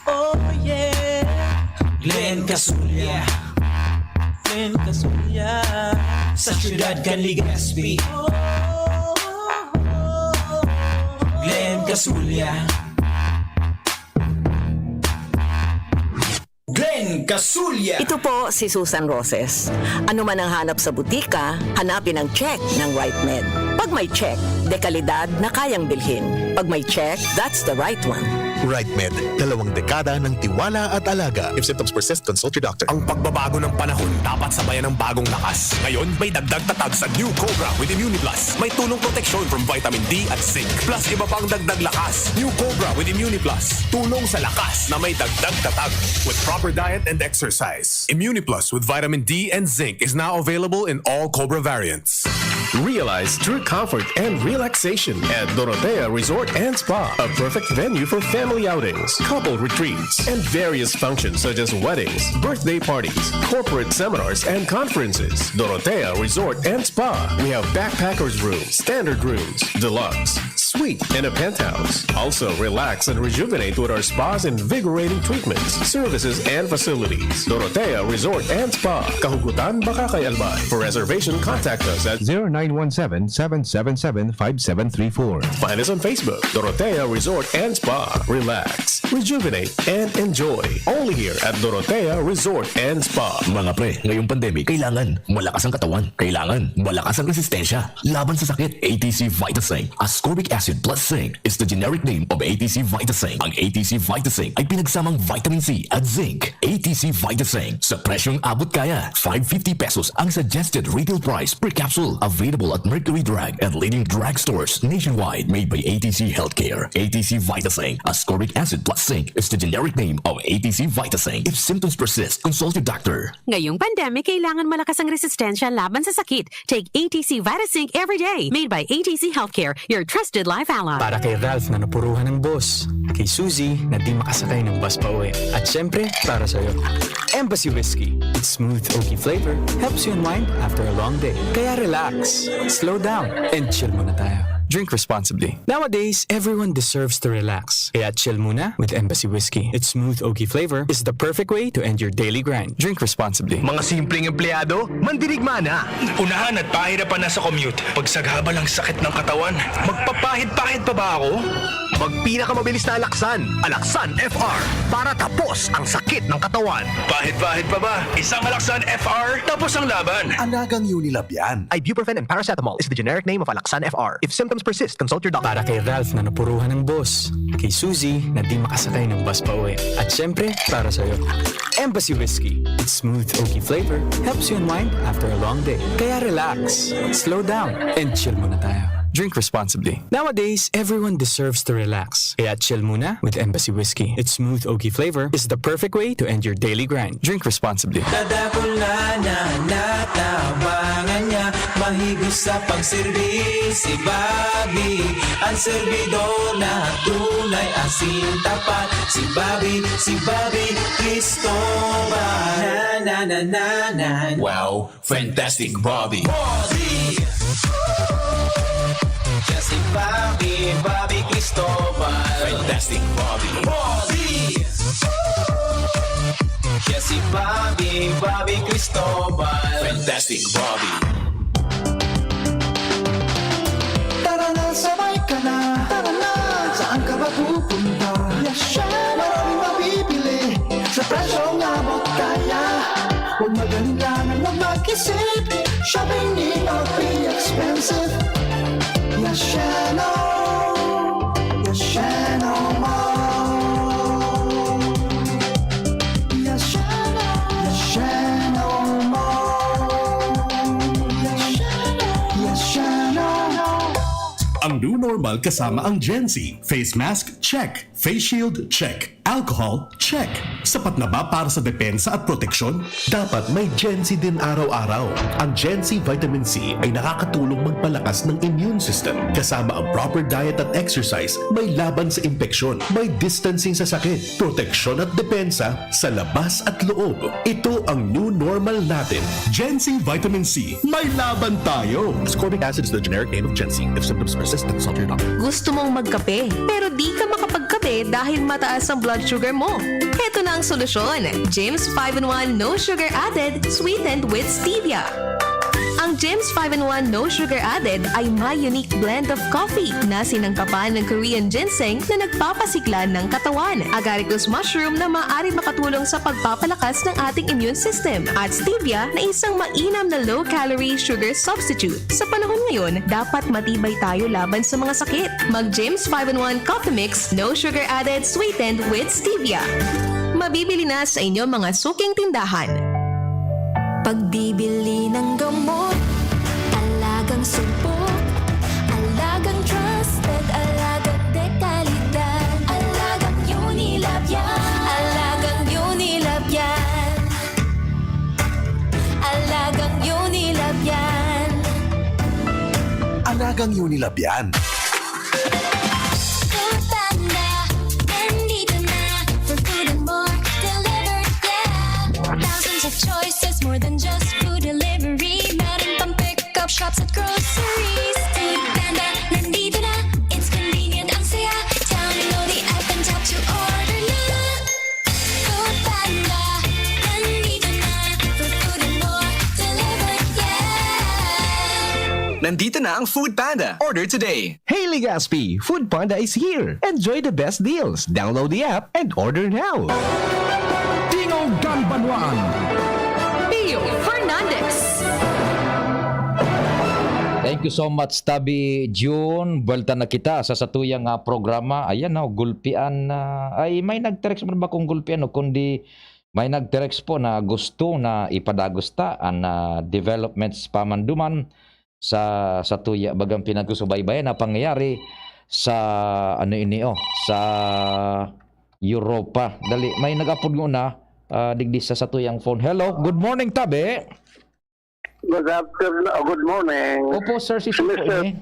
Oh yeah, Glenn Casulya. Glenn Casulya sa siyudad kan Legazpi. Glenn Casulya. Glenn Casulya.
Ito po si Susan Roses. Ano man ang hanap sa butika, hanapin ang check ng RightMed. Pag may check, dekalidad na kayang bilhin. Pag may check, that's the right one.
RightMed, 2 dekada ng tiwala at alaga. If symptoms persist, consult your doctor.
Ang pagbabago ng panahon dapat sabayan ng bagong lakas. Ngayon, may dagdag tatag sa New Cobra with ImmuniPlus. May tulong proteksyon from vitamin D at zinc. Plus iba pang dagdag lakas. New Cobra with ImmuniPlus. Tulong sa lakas na may dagdag tatag. With proper diet and exercise. ImmuniPlus with vitamin D and zinc is now available in all Cobra variants.
Realize true comfort and relaxation at Dorotea Resort and Spa, a perfect venue for family outings, couple retreats, and various functions such as weddings, birthday parties, corporate seminars, and conferences. Dorotea Resort and Spa. We have backpackers rooms, standard rooms, deluxe, suite, and a penthouse. Also, relax and rejuvenate with our spas and invigorating treatments, services, and facilities. Dorotea Resort and Spa, Kahugutan, Bakakay, Albay. For reservation, contact us at
0917-777-5734.
Find us on Facebook, Dorotea Resort and Spa. Relax, rejuvenate, and enjoy. Only here at Dorotea Resort and Spa.
Mga pre, ngayong pandemic, kailangan malakas ang katawan. Kailangan malakas ang resistensya. Laban sa sakit, ATC Vitasync. Ascorbic acid plus zinc is the generic name of ATC Vitasync. Ang ATC Vitasync ay pinagsamang vitamin C at zinc. ATC Vitasync. Sa presyong abot kaya, 550 pesos ang suggested retail price per capsule. Available at Mercury Drug and leading drugstores nationwide. Made by ATC Healthcare. ATC Vitasync. Ascorbic acid plus zinc is the generic name of ATC Vitasync. If symptoms persist, consult your doctor.
Ngayong pandemic, kailangan malakas ang resistensya laban sa sakit. Take ATC Vitasync every day. Made by ATC Healthcare, your trusted life ally.
Para kay Ralph na napuruhan ng boss. Kay Suzy na di makasakay ng bus pa uwi. At syempre, para sa'yo, Embassy Whiskey. Its smooth oaky flavor helps you unwind after a long day. Kaya relax, slow down, and chill muna tayo. Drink responsibly. Nowadays, everyone deserves to relax. Kaya chill muna with Embassy Whiskey. Its smooth oaky flavor is the perfect way to end your daily grind. Drink responsibly.
Mga simpleng empleyado, mandirigma na. Unahan at pahirapan na sa commute. Pagsagabal ang sakit ng katawan, magpapahid-pahid pa ba ako? Magpinakamabilis na Alaksan. Alaksan FR. Para tapos ang sakit ng katawan. Pahid-pahid pa ba? Isang Alaksan FR, tapos ang laban.
Alagang Unilab yan.
Ibuprofen and paracetamol is the generic name of Alaksan FR. If symptoms persist, consult your doctor.
Para kay Ralph na napuruhan ng boss. Kay Suzy na di makasakay ng bus pa uwi. At syempre, para sa'yo, Embassy Whiskey. Its smooth oaky flavor helps you unwind after a long day. Kaya relax, slow down, and chill muna tayo. Drink responsibly. Nowadays, everyone deserves to relax. Kaya chill muna with Embassy Whiskey. Its smooth oaky flavor is the perfect way to end your daily grind. Drink responsibly.
Dadapula na natabangan niya, mahigos sa pagserbi si Bobby. Ang servidor na tunay asin tapat, si Bobby Cristobal. Na na na na. Wow, fantastic Bobby. Bobby! Yes, si Bobby Cristobal. Fantastic Bobby. Bobby! Yes, si Bobby Cristobal. Fantastic Bobby.
Tara na, sabay ka na. Tara na, saan ka ba pupunta? Yasha, maraming mabibili sa presyong abot kaya. Huwag magalingan, huwag mag-isip.
normal kasama ang Gen-Z. Face mask? Check. Face shield? Check. Alcohol? Check. Sapat na ba para sa depensa at proteksyon? Dapat may Gen-Z din araw-araw. Ang Gen-Z Vitamin C ay nakakatulong magpalakas ng immune system. Kasama ang proper diet at exercise, may laban sa impeksyon, may distancing sa sakit, proteksyon at depensa sa labas at loob. Ito ang new normal natin. Gen-Z Vitamin C. May laban tayo!
Ascorbic acid is the generic name of Gen-Z. If symptoms persist, consult your doctor.
Gusto mong magkape, pero di ka makapagkape dahil mataas ang blood sugar mo. Heto na ang solusyon. James 5-in-1 No Sugar Added, sweetened with stevia. Ang James 5-in-1 No Sugar Added ay may unique blend of coffee na sinangkapan ng Korean ginseng na nagpapasigla ng katawan, agaricus mushroom na maaari makatulong sa pagpapalakas ng ating immune system, at stevia na isang mainam na low-calorie sugar substitute. Sa panahon ngayon, dapat matibay tayo laban sa mga sakit. Mag James 5-in-1 Coffee Mix No Sugar Added, sweetened with stevia. Mabibili na sa inyong mga suking tindahan.
Pagbibili ng gamot, alagang subok, alagang trusted, alagang dekalidad, alagang Unilab yan, alagang Unilab yan, alagang Unilab yan,
Alagang Unilab yan.
Food Panda, nandito na, for food and more, delivered, yeah. Thousands of choices, more than just food delivery. Meron pang pick-up shops at groceries. Food Panda, nandito na, it's convenient, ang saya. Download the app and tap to order na. Food Panda, nandito na, for food and more, delivered, yeah.
Nandito na ang Food Panda. Order today.
Hey Legazpi! Food Panda is here! Enjoy the best deals! Download the app and order now!
Tingog Ganbanwaan.
Pio Fernandez.
Thank you so much, Tabi June. Balta na kita sa satuyang programa. Ayan na, gulpian na. Ay, may nag-text mo ba kung gulpian o kundi may nag-text po na gusto na ipadagusta ang developments pamanduman sa satuya bagang pinagsubaybayan na pangyayari sa ano ini sa Europa. Dali, may nag-upload muna digdi sa satuyang phone. Hello, good morning, Tabi.
Good afternoon. Good morning.
Opo, sir, si Sipo ini.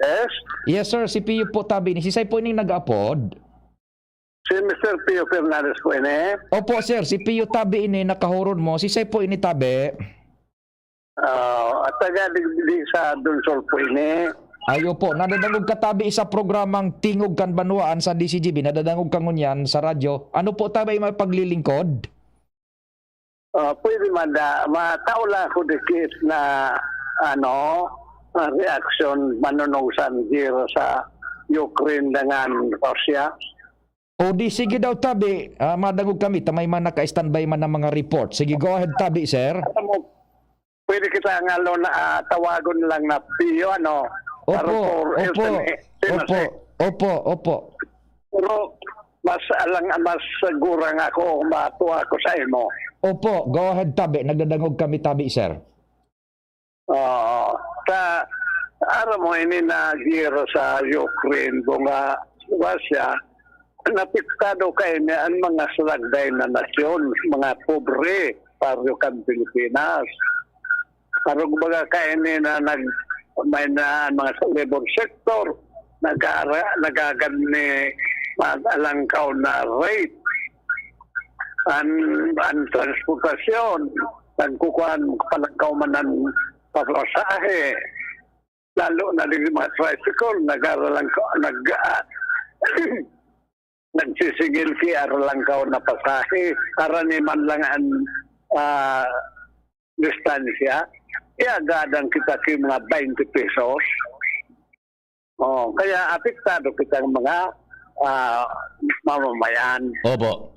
Yes?
Yes, sir, si Pio po, Tabi. Si Say po ini nag-upload.
Si Mr. Pio Fernandez po ini.
Opo, sir, si Pio Tabi ini nakahuron mo. Si Say po ini, Tabi.
At taga di sa Dunsol po ini.
Ayo po, nadadangog ka, Tabi, sa programang Tingog Kanbanwaan sa DCGB. Nadadangog ka ngunyan sa radyo. Ano po, Tabi, may paglilingkod?
Pwede matao lang ko dikit na reaction manunusan dito sa Ukraine dengan Russia.
O di, sige daw, Tabi. Madangog kami. Tamay man naka-standby man ng mga report. Sige, go ahead, Tabi, sir.
Pwede kita nga tawagon lang na Pio,
Opo.
Pero mas sigura nga ako matuwa ko sa imo.
Opo, go ahead, Tabi. Nagdadangog kami, Tabi, sir.
Aram mo ini na giro sa Ukraine bunga Russia, napiktado kayo niya ang mga salagday na nasyon, mga pobre, paryo kan Pilipinas. Parang baga kayo niya na may na mga labor sector, nagagan ni mag-alangkaw na rate. Ang transportasyon, nagkukuhan palangkaw man ng papasahe. Lalo na rin mga tricycle, nagsisigil kaya aralangkaw na pasahe. Para ni man lang ang distansya. Iagadang kita kay mga 20 pesos. Kaya apektado kita ng mga mamamayan.
Opo.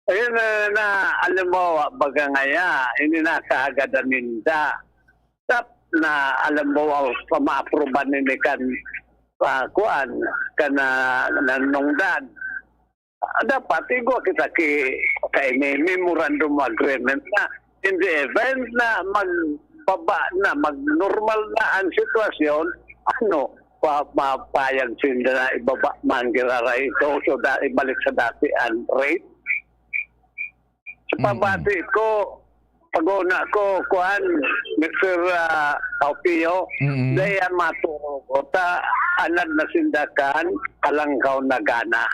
Ayun na alam mo, baga ngaya, hindi na kaagad ninda. Tap na alam mo, pama-aproban nini kan kuan, kan nanungdan. Dapat igo kita kay memorandum agreement na in the event na magbaba na, mag-normal na ang sitwasyon, mapayag sila na ibaba man giraray ito so ibalik sa dati ang rate. Sa pabati ko, pag-una ko, kuhan, Mr. Taupio, dayan maturo ko, anad na sindakan, kalangkaw na gana.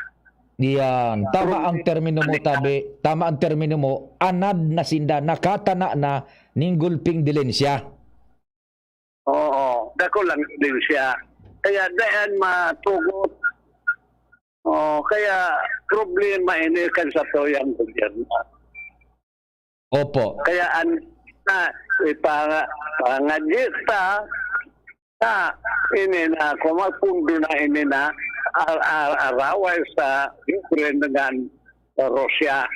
Yan, tama ang termino mo tabi. Tama ang termino mo, anad na sinda, nakatana na ning gulping dilensya.
Oo, dako lang din siya. Kaya dayan matugot. Kaya problema ini kan sa toyang gobyerno.
Opo.
Kaya pangagita ini na kumapundo na ini na araway sa Ukraine dengan Russia.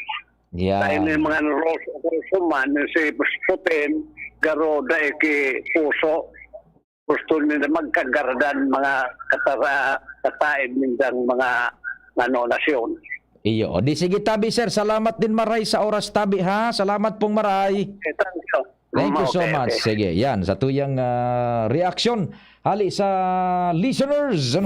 Yeah.
Dahil yung mga Rusuman si Putin garo dahil ki puso gusto nila magkagardan mga katain nindang mga nasyon.
Iyo. Di sige tabi sir, salamat din maray sa oras tabi ha. Salamat pong maray. Thank you so much. Sige, yan sa tuyang reaksyon hali sa listeners.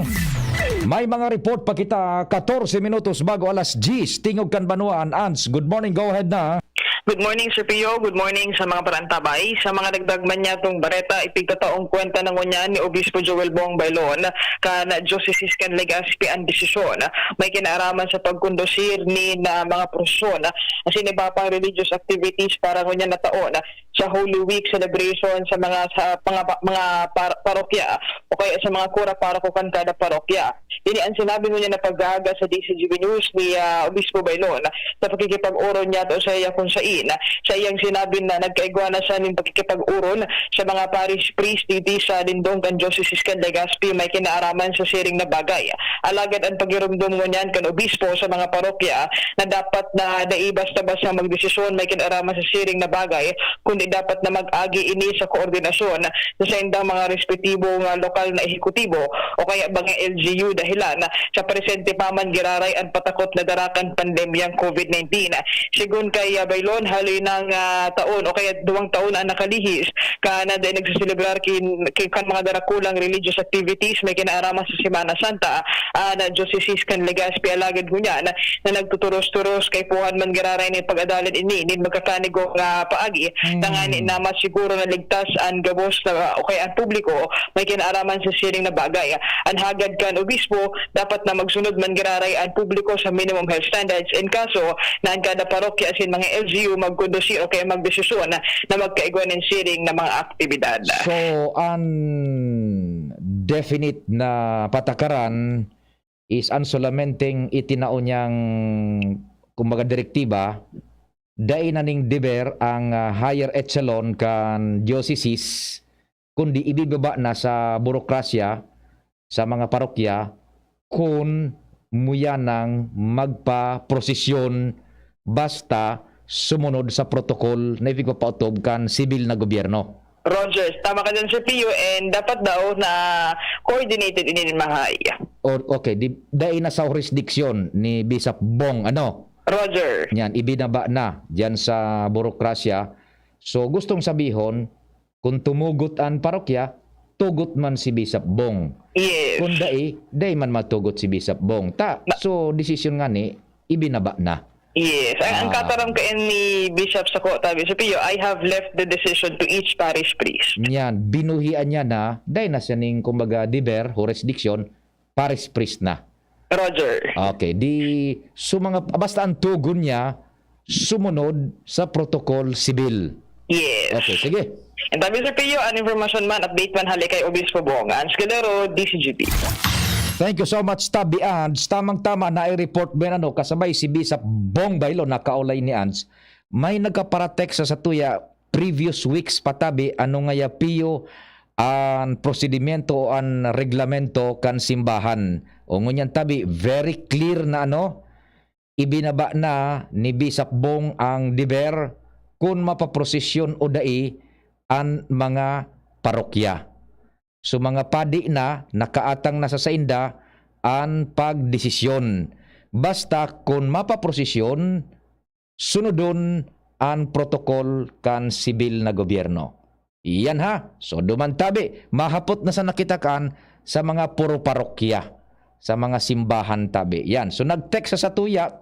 May mga report pa kita 14 minutos bago alas 10 tingog kan Banuan. Ans, good morning, go ahead na.
Good morning, Sir Pio. Good morning sa mga parantabay. Sa mga nagdagman niya itong bareta, ipigkataong kwenta ng unyan ni Obispo Joel Bong Bailon ka na Diocese kan Legazpi ang desisyon. May kinaaraman sa pagkondosir ni na mga prosyon as inibapang religious activities para ngunyan na taon sa Holy Week celebration sa mga parokya o kaya sa mga kura para kukan kada parokya. Ini ang sinabi ngunyan na paggaga sa DCGB News ni Obispo Bailon sa pakikipag-uron niya to sa iya kung sa iyang sinabi na nagkaigwana siya ng pagkikipag-uron sa mga parish priest dito sa Lindong kan Diocese kan Legazpi may kinaaraman sa siring na bagay. Alagad ang pagirumdum mo niyan kan obispo sa mga parokya na dapat na daibas-tabas na magdesisyon may kinaaraman sa siring na bagay kundi dapat na mag-agi ini sa koordinasyon sa indang mga respektibong lokal na ehekutibo o kaya mga LGU dahilan sa presente paman giraray ang patakot na darakan pandemyang COVID-19. Sigun kay Bailon hali ng taon o kaya 2 taon ang nakalihis na dahil nagsiselebrar kan mga darakulang religious activities may kinaaraman sa Semana Santa na Diocese kan Legazpi alagad ko niya na nagtuturos-turos kay puhan man giraray ni pag-adalan ini magkakanigo paagi tangani na mas siguro na ligtas ang gabos na o kaya ang publiko may kinaaraman sa siring na bagay. Ang hagad kan obispo dapat na magsunod man giraray ang publiko sa minimum health standards in kaso na ang kada parokya asin mga LGU magkondosi o kaya magdesisyon na magkaigwan ng siring na mga aktibidad.
So, ang definite na patakaran is ang solamenting itinao niyang kumbaga direktiba dahil na ning deber ang higher echelon kan dioceses kundi ibibaba na sa burokrasya sa mga parokya kung muyanang magpa-prosesyon basta sumunod sa protocol na ipagpapautob kan sibil na gobyerno.
Roger, tama ka dyan sa PO and dapat daw na coordinated in mahay.
Okay, dahil na sa jurisdiction ni Bishop Bong,
Roger.
Yan, ibinaba na dyan sa burokrasya. So, gustong sabihon, kung tumugot ang parokya, tugot man si Bishop Bong.
Yes.
Kung dahil man matugot si Bishop Bong. So, desisyon nga ni, ibinaba na.
Yes. Ang kataram kain ni Bishop Sako tabi sa PO, I have left the decision to each parish priest.
Yan, binuhian niya na, dahil na siya ning, kumbaga, deber, jurisdiction, parish priest na.
Roger.
Okay, basta ang tugon niya, sumunod sa protocol sibil.
Yes.
Okay, sige.
And tabi sa PO, an information man, update man hali kay Obispo Bong, ang Escudero, DCGP.
Thank you so much, Tabi Ans. Tamang-tama na i-report ba kasabay si Bishop Bong Bailon na kaulay ni Ans. May nagkaparatek sa tuya previous weeks patabi ano nga piyo ang prosedimento o ang reglamento kan simbahan. O ngunyan tabi, very clear na ibinaba na ni Bishop Bong ang deber kung mapaprosesyon o dai ang mga parokya. So mga padi na nakaatang nasa sainda ang pagdesisyon. Basta kung mapaprosesyon, sunodon ang protokol kan sibil na gobyerno. Iyan ha. So dumantabi, mahapot na sa nakitakan sa mga puro parokya, sa mga simbahan tabi. Yan. So nag-text sa tuya,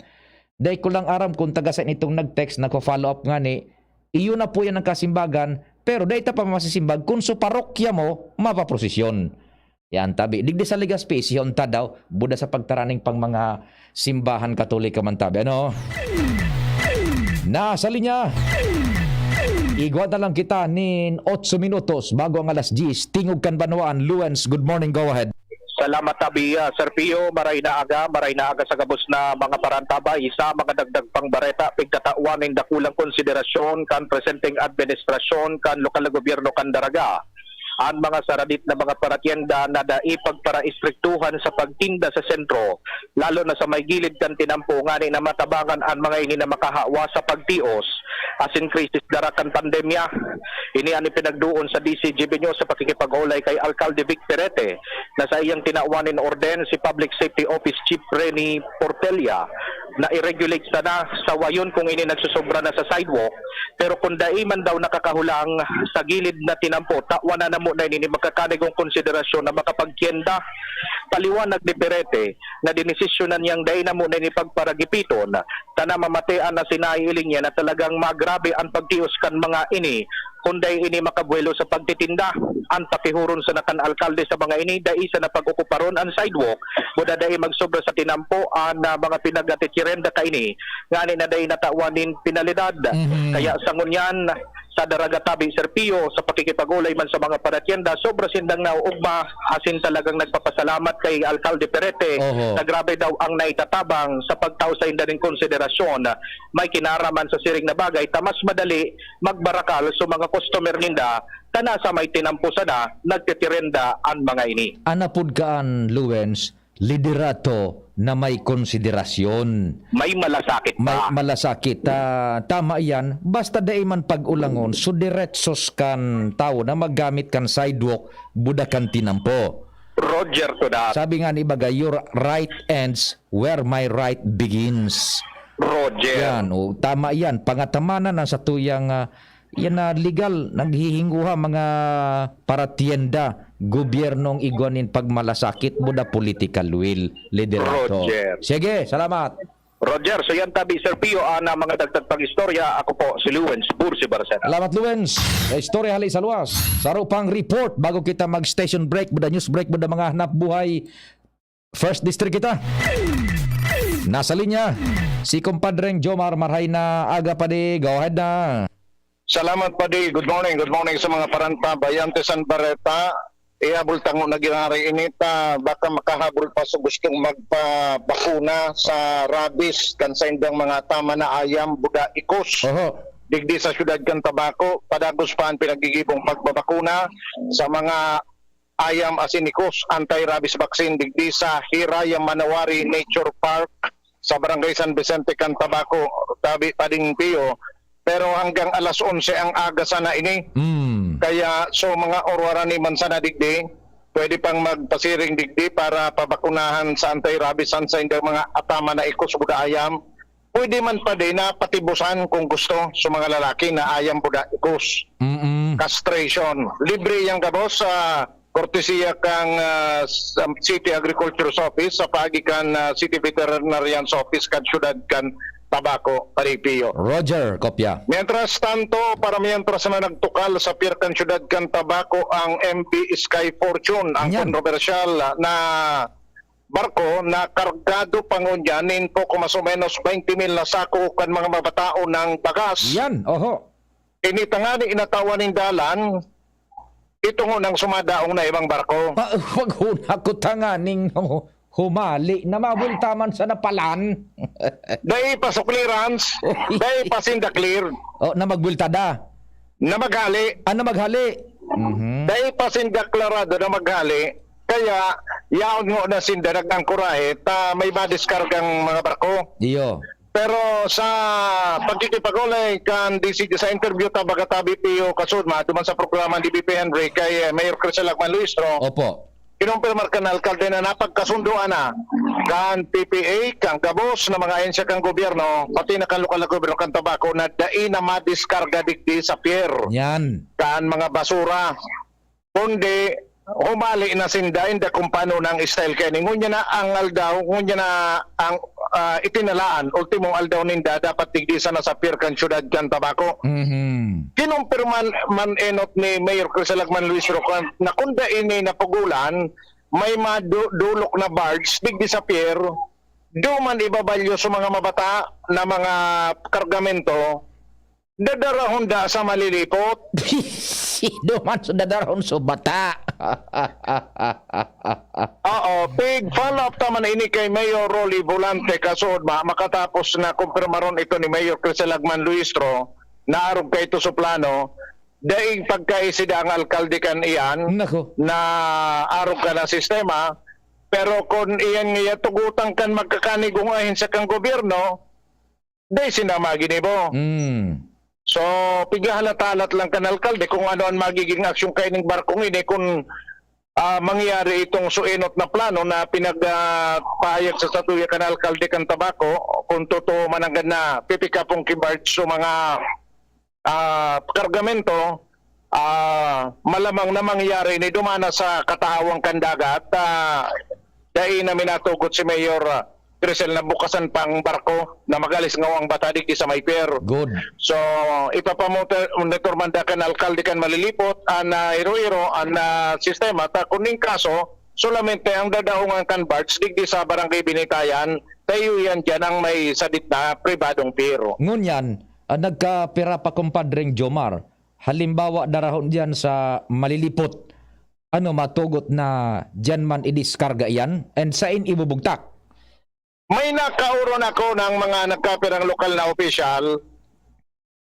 dahil ko lang aram kung taga saan itong nag-text, nako-follow up nga ni, iyon na po yan ang kasimbagan, pero dahil ta pa masisimbag, kung sa parokya mo, mapaprosesyon. Yan tabi. Digdi sa Legazpi, si Honta daw, buda sa pagtaraning pang mga simbahan Katolika man tabi. Ano? Nasa linya. Igwa na lang kita nin 8 minutos bago ang alas 10. Tingog kan Banwaan. Luens, good morning. Go ahead.
Salamat tabi, Sir Pio. Maray na aga sa gabos na mga parantaba. Isa, mga dagdag pang bareta, pigkatauan ng dakulang konsiderasyon kan presenting administrasyon kan lokal na gobyerno kan daraga. Ang mga saradit na mga paratyenda na daipagpara-istriktuhan sa pagtinda sa sentro, lalo na sa may gilid kan tinampo nga ni na matabangan ang mga ini na makahawa sa pagtios asin krisis darakan pandemya. Ini ang pinagduon sa DCGB nyo sa pakikipag-ulay kay Alcalde Vic Perete na sa iyang tinawanin orden si Public Safety Office Chief Rene Portella na i-regulate na sa wayon kung ini nagsusobra na sa sidewalk, pero kung daiman daw nakakahulang sa gilid na tinampo, takwa na mo na ini magkakanigong konsiderasyon na makapagkyenda. Paliwanag ni Perete na dinesisyonan niyang dahil na muna ni pagparagipiton na mamatean na sinailing niya na talagang magrabe ang pagtios kan mga ini kunday ini makabuelo sa pagtitinda. Ang pakihuron sa nakan alkalde sa mga ini dai sa napag-okuparon ang sidewalk buda dai magsobra sa tinampo ang mga pinagatikirenda ka ini ngani na dai natawanin pinalidad. Kaya sangunyan sa daragatabi Sir Pio sa pakikipag-ulay man sa mga paratyenda, sobra sindang nauugma asin talagang nagpapasalamat kay Alcalde Perete na grabe daw ang naitatabang sa pagtaw sa inda ng konsiderasyon. May kinaraman sa siring na bagay ta mas madali magbarakal sa mga customer ninda kana sa may tinampo sana nagtitirenda ang mga ini.
Anapod kaan, Luens, liderato na may konsiderasyon.
May malasakit pa.
May malasakit. Tama yan. Basta dai man pag-ulangon, so diretsos kan tao na maggamit kan sidewalk, buda kan tinampo.
Roger to that.
Sabi nga ni Bagay, your right ends where my right begins.
Roger.
Yan, tama yan. Pangatamanan na sa tuyang yan na legal, naghihinguha mga paratienda, gobyernong igwanin pagmalasakit buda political will, liderato.
Roger.
Sige, salamat.
Roger, so yan tabi Sir Pio na mga dagdag pag-istorya. Ako po si Luens Bursi Barcena.
Salamat Luens. Sa istorya halay sa luwas. Saro pang report bago kita mag-station break, buda news break, buda mga hanap buhay. First District kita. Nasa linya, si kumpadreng Jomar Marhay na aga pa di. Go ahead na.
Salamat pa di. Good morning sa mga paranta. Bayante San Barreta. Ihabol tango na ginari inita. Baka makahabol pa sa gustong magpabakuna sa rabies. Kan sa indang mga tama na ayam, buda, ikos. Digdi sa syudad kan Tabaco. Padagos pa ang pinagigibong pagbabakuna sa mga ayam asin ikos. Anti-rabies vaccine. Digdi sa Hirayang Manawari Nature Park sa Barangay San Vicente kan Tabaco. Tabi Pading Pio. Pero hanggang alas 11 ang aga sana ini. Kaya so mga orwara ni man sana digdi, pwede pang magpasiring digdi para pabakunahan sa anti-rabies sa mga atama na ikos buda ayam. Pwede man pa din na patibusan kung gusto sa mga lalaki na ayam buda ikos. Castration. Libre yang gabos sa kortesiya kang City Agriculture's Office sa pagikan City Veterinarian's Office kan syudad kan Tabaco, Paripio.
Roger, kopya.
Mientras tanto, mientras na nagtukal sa Pirkan Syudad kan Tabaco ang MV Sky Fortune, ang kontrobersyal na barko na kargado pangunyanin po kung mas o menos 20,000 na sako kan mga mabatao ng bagas.
Yan,
Initangani inatawan ng dalan, ito nang sumadaong na ibang barko.
Wag ko tanganing humali na mabultaman sa napalan.
Dahil pa sa clearance, dahil pa sinda clear.
Na magbultada.
Na maghali.
Na maghali.
Dahil pa sinda klarado na maghali, kaya yaon mo na sinda nagangkurahe ta may madiskargang mga barko.
Iyo.
Pero sa pagkikipag-ulay kan DCG sa interview ta Bagatabi Pio Kasudma duman sa programa ni BP Henry kay Mayor Crisel Lagman Luistro.
Opo.
Kinumpirmar kan alkalde na napagkasunduan na kan PPA, kang gabos na mga ahensya kang gobyerno, pati na kan lokal na gobyerno kan Tabaco na dai na madiskarga digdi sa pier.
Yan.
Kan mga basura. Kundi
humali na sindain da kung paano ng style kay ngunya na ang aldaw, ngunya na ang itinalaan ultimong aldaw ninda dapat tigdisa na sa pier kan syudad kan Tabaco. Kinumpirman man enot ni Mayor Crisalagman Luis Rocan na kunda ini napugulan may madulok na barge digdi sa pier duman ibabalyo sa mga mabata na mga kargamento dadarahon da sa malilipot.
Duman sa dadarahon sa bata.
Oo, pig follow up taman ini kay Mayor Rolly Volante kasod makatapos na kumpirmaron ito ni Mayor Crisalagman Luistro na arog kay ito sa plano daig pagkaisida ang alkalde kan iyan na arog ka ng sistema pero kung iyan nga tugutan kan magkakanigungahin sa kang gobyerno dahi sinama ginibo. So, pigahalatalat lang kan alkalde kung ano ang magiging aksyon kay ning barkong ini kung mangyari itong suinot na plano na pinagpahayag sa statuya kan alkalde kan Tabaco kung totoo mananggan na pipikapong kibarge so mga kargamento malamang na mangyari ni dumana sa katahawang kandagat dahil na minatugot si Mayor Crisel na bukasan pang barko na magalis ngawang batadik di sa may pier.
Good.
So ipapamonitor manda kan alkalde kan malilipot na iro-iro ang sistema ta kuning kaso solamente ang dadaungan kan barge digdi sa barangay Binitayan tayo yan dyan ang may sadit na pribadong pier.
Ngunyan, nagkapira pa kumpadring Jomar. Halimbawa darahon diyan sa malilipot. Ano matugot na diyan man idiskarga yan and sain ibubugtak.
May nakauron ako ng mga nagkapirang lokal na opisyal.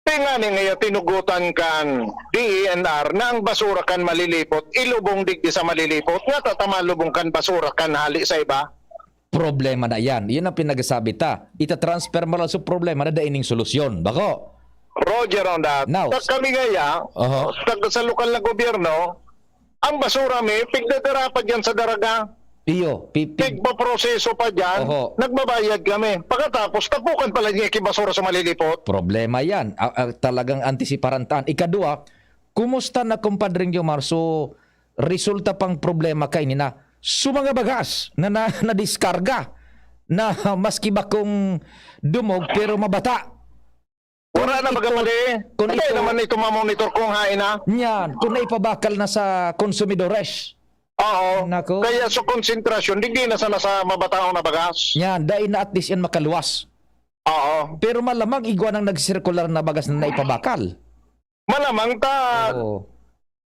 Tingani ngayon tinugutan kan DENR na ang basura kan malilipot, ilubong digdi sa malilipot, nga tatama lubong kan basura kan hali sa iba.
Problema na yan. Yan ang pinagasabi ta. Ita-transfer mo lang sa problema na daining solusyon. Bako?
Roger on that.
Now,
kami ngaya, sa lokal na gobyerno, ang basura may pigdadara pa dyan sa daraga.
Iyo,
Pigpaproseso pa dyan, nagbabayad kami. Pagkatapos, tapukan pala niya basura sa malilipot.
Problema yan. Talagang antisiparantaan. Ikadua, kumusta na kumpadring Jomar? So, resulta pang problema kay nina. So, mga bagas na diskarga na maski ba kung dumog pero mabata.
Wala na magamali. Hindi naman ito mamonitor kung hain na.
Yan, kung naipabakal na sa konsumidores.
Oo.
Nako.
Kaya sa konsentrasyon, hindi na sana sa mabataong na bagas.
Yan, dahil na at least yan makaluwas.
Oo.
Pero malamang igwa ng nagsirkular na bagas na naipabakal.
Malamang ta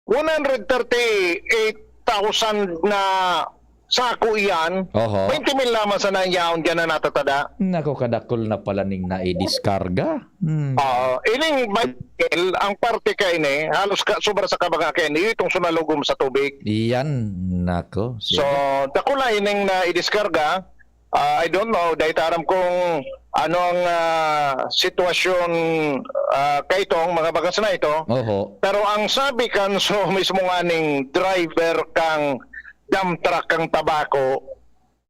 138,000 na sako iyan. 20,000 lamang sa nanyaon dyan na natatada.
Nako, kadakol na pala ning naidiskarga.
Ining Michael, ang parte kay ni, halos sobra sa kabaga kay ni, itong sunalugom sa tubig.
Iyan, nako.
So, dakula ining naidiskarga. I don't know, dahil taram kung ano ang sitwasyon kay itong mga bagas na ito. Pero ang sabi kan so mismo nga ning driver kang dump truck kang Tabaco,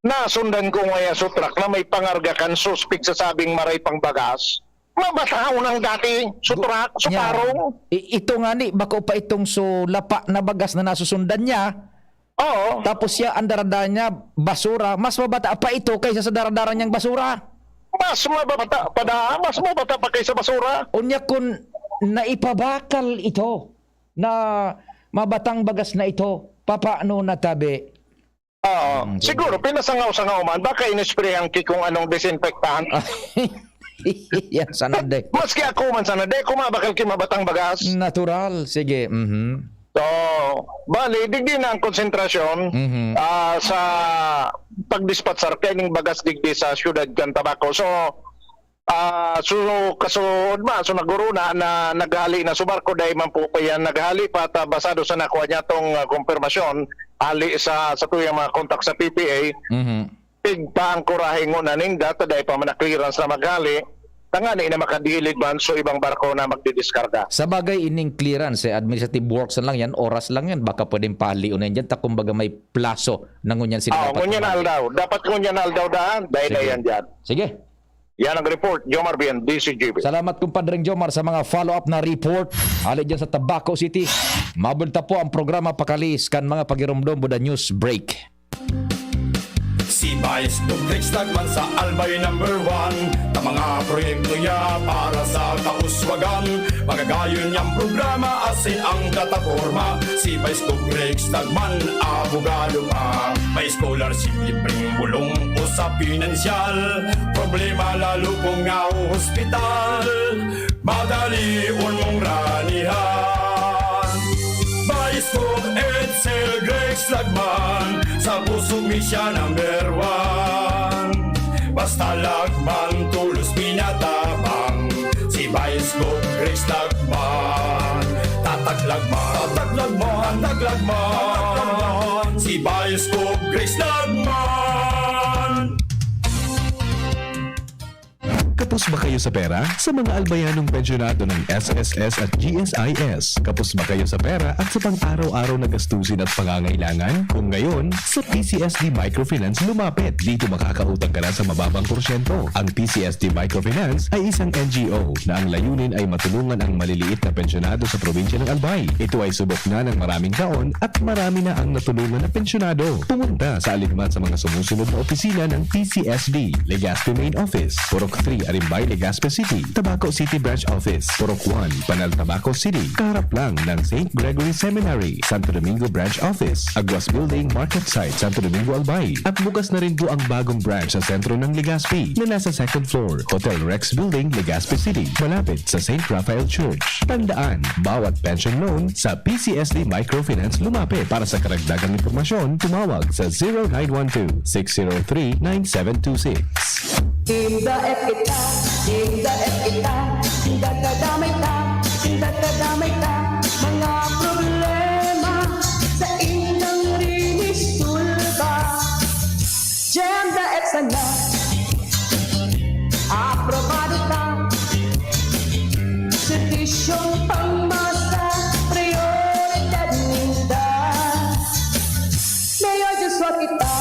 nasundan ko ngayon sa truck na may pangarga kan suspect sa sabing maray pang bagas. Mabataon ang dati sa truck, sa parong.
Ito nga ni, bako pa itong so lapa na bagas na nasusundan niya.
Oo.
Tapos siya, ang darada niya, basura. Mas mabata pa ito kaysa sa daradara niyang basura.
Mas mabata pa kaysa basura.
Unya kung naipabakal ito, na mabatang bagas na ito, papaano natabi?
Oo. Siguro, pinasangaw-sangaw man. Baka inispray ang kikong anong disinfectant.
Yan, sana de.
Maski ako man sana de, kumabakal kimabatang bagas.
Natural, sige.
So, bali, digdi na ang konsentrasyon sa pagdispatsar kaning bagas digdi sa siyudad kan Tabaco. So, kasunod ba, so naguro na naghali na subarko dahil man po pa yan naghali pa basado sa nakuha niya tong konfirmasyon hali sa tuyang mga kontak sa PPA. Pigpa ang kurahe ngo na ning data dahil pa manaklearance na maghali tangani na makadilig man so ibang barko na magdidiskarga.
Sa bagay ining clearance, administrative works lang yan, oras lang yan, baka pwedeng paliunan dyan, kumbaga may plaso na ngunyan sila.
Ngunyan aldaw. Dapat ngunyan aldaw daan, dahil na yan dyan.
Sige.
Yan ang report, Jomar Bien, DCGB.
Salamat kumpadring Jomar sa mga follow-up na report. Ali dyan sa Tabaco City. Mabulta po ang programa Pakalis kan mga pagirumdom buda news break.
Si Vice Duplex Tagman sa Albay #1 na mga proyekto niya para sa kauswagan. Magagayon niyang programa asin ang plataforma. Si Vice Duplex Tagman, abogado pa. May scholarship, libreng bulong o sa pinansyal. Problema lalo kung nga hospital. Madali mong ranihan. Vice Duplex Edsel Grex Lagman, sa puso mi siya #1. Basta lagman tulos pinatabang, si Vice Grex Lagman. Tataglagman, tataglagman, tataglagman, si Vice Grex Lagman.
Kapos ba kayo sa pera? Sa mga albayanong pensyonado ng SSS at GSIS, kapos ba kayo sa pera at sa pang-araw-araw na gastusin at pangangailangan? Kung ngayon, sa PCSD Microfinance lumapit. Dito makakautang ka na sa mababang porsyento. Ang PCSD Microfinance ay isang NGO na ang layunin ay matulungan ang maliliit na pensyonado sa probinsya ng Albay. Ito ay subok na ng maraming taon at marami na ang natulungan na pensyonado. Pumunta sa aligman sa mga sumusunod na opisina ng PCSD: Legazpi Main Office, Purok 3, Arimbay, Legazpi City; Tabaco City Branch Office, Purok 1, Panal, Tabaco City; kaharap lang ng St. Gregory Seminary, Santo Domingo Branch Office; Aguas Building, Market Site, Santo Domingo, Albay. At bukas na rin po ang bagong branch sa sentro ng Legazpi na nasa second floor, Hotel Rex Building, Legazpi City, malapit sa St. Raphael Church. Tandaan, bawat pension loan sa PCSD Microfinance lumapit. Para sa karagdagang impormasyon, tumawag sa 0912-603-9726.
Tinda et kita, dadamay ta, mga problema sa inyong rinisulba. Tinda et sana, aprobado ta, sertisyong pangmasa, prioridad ninda. Mayor Joshua kita,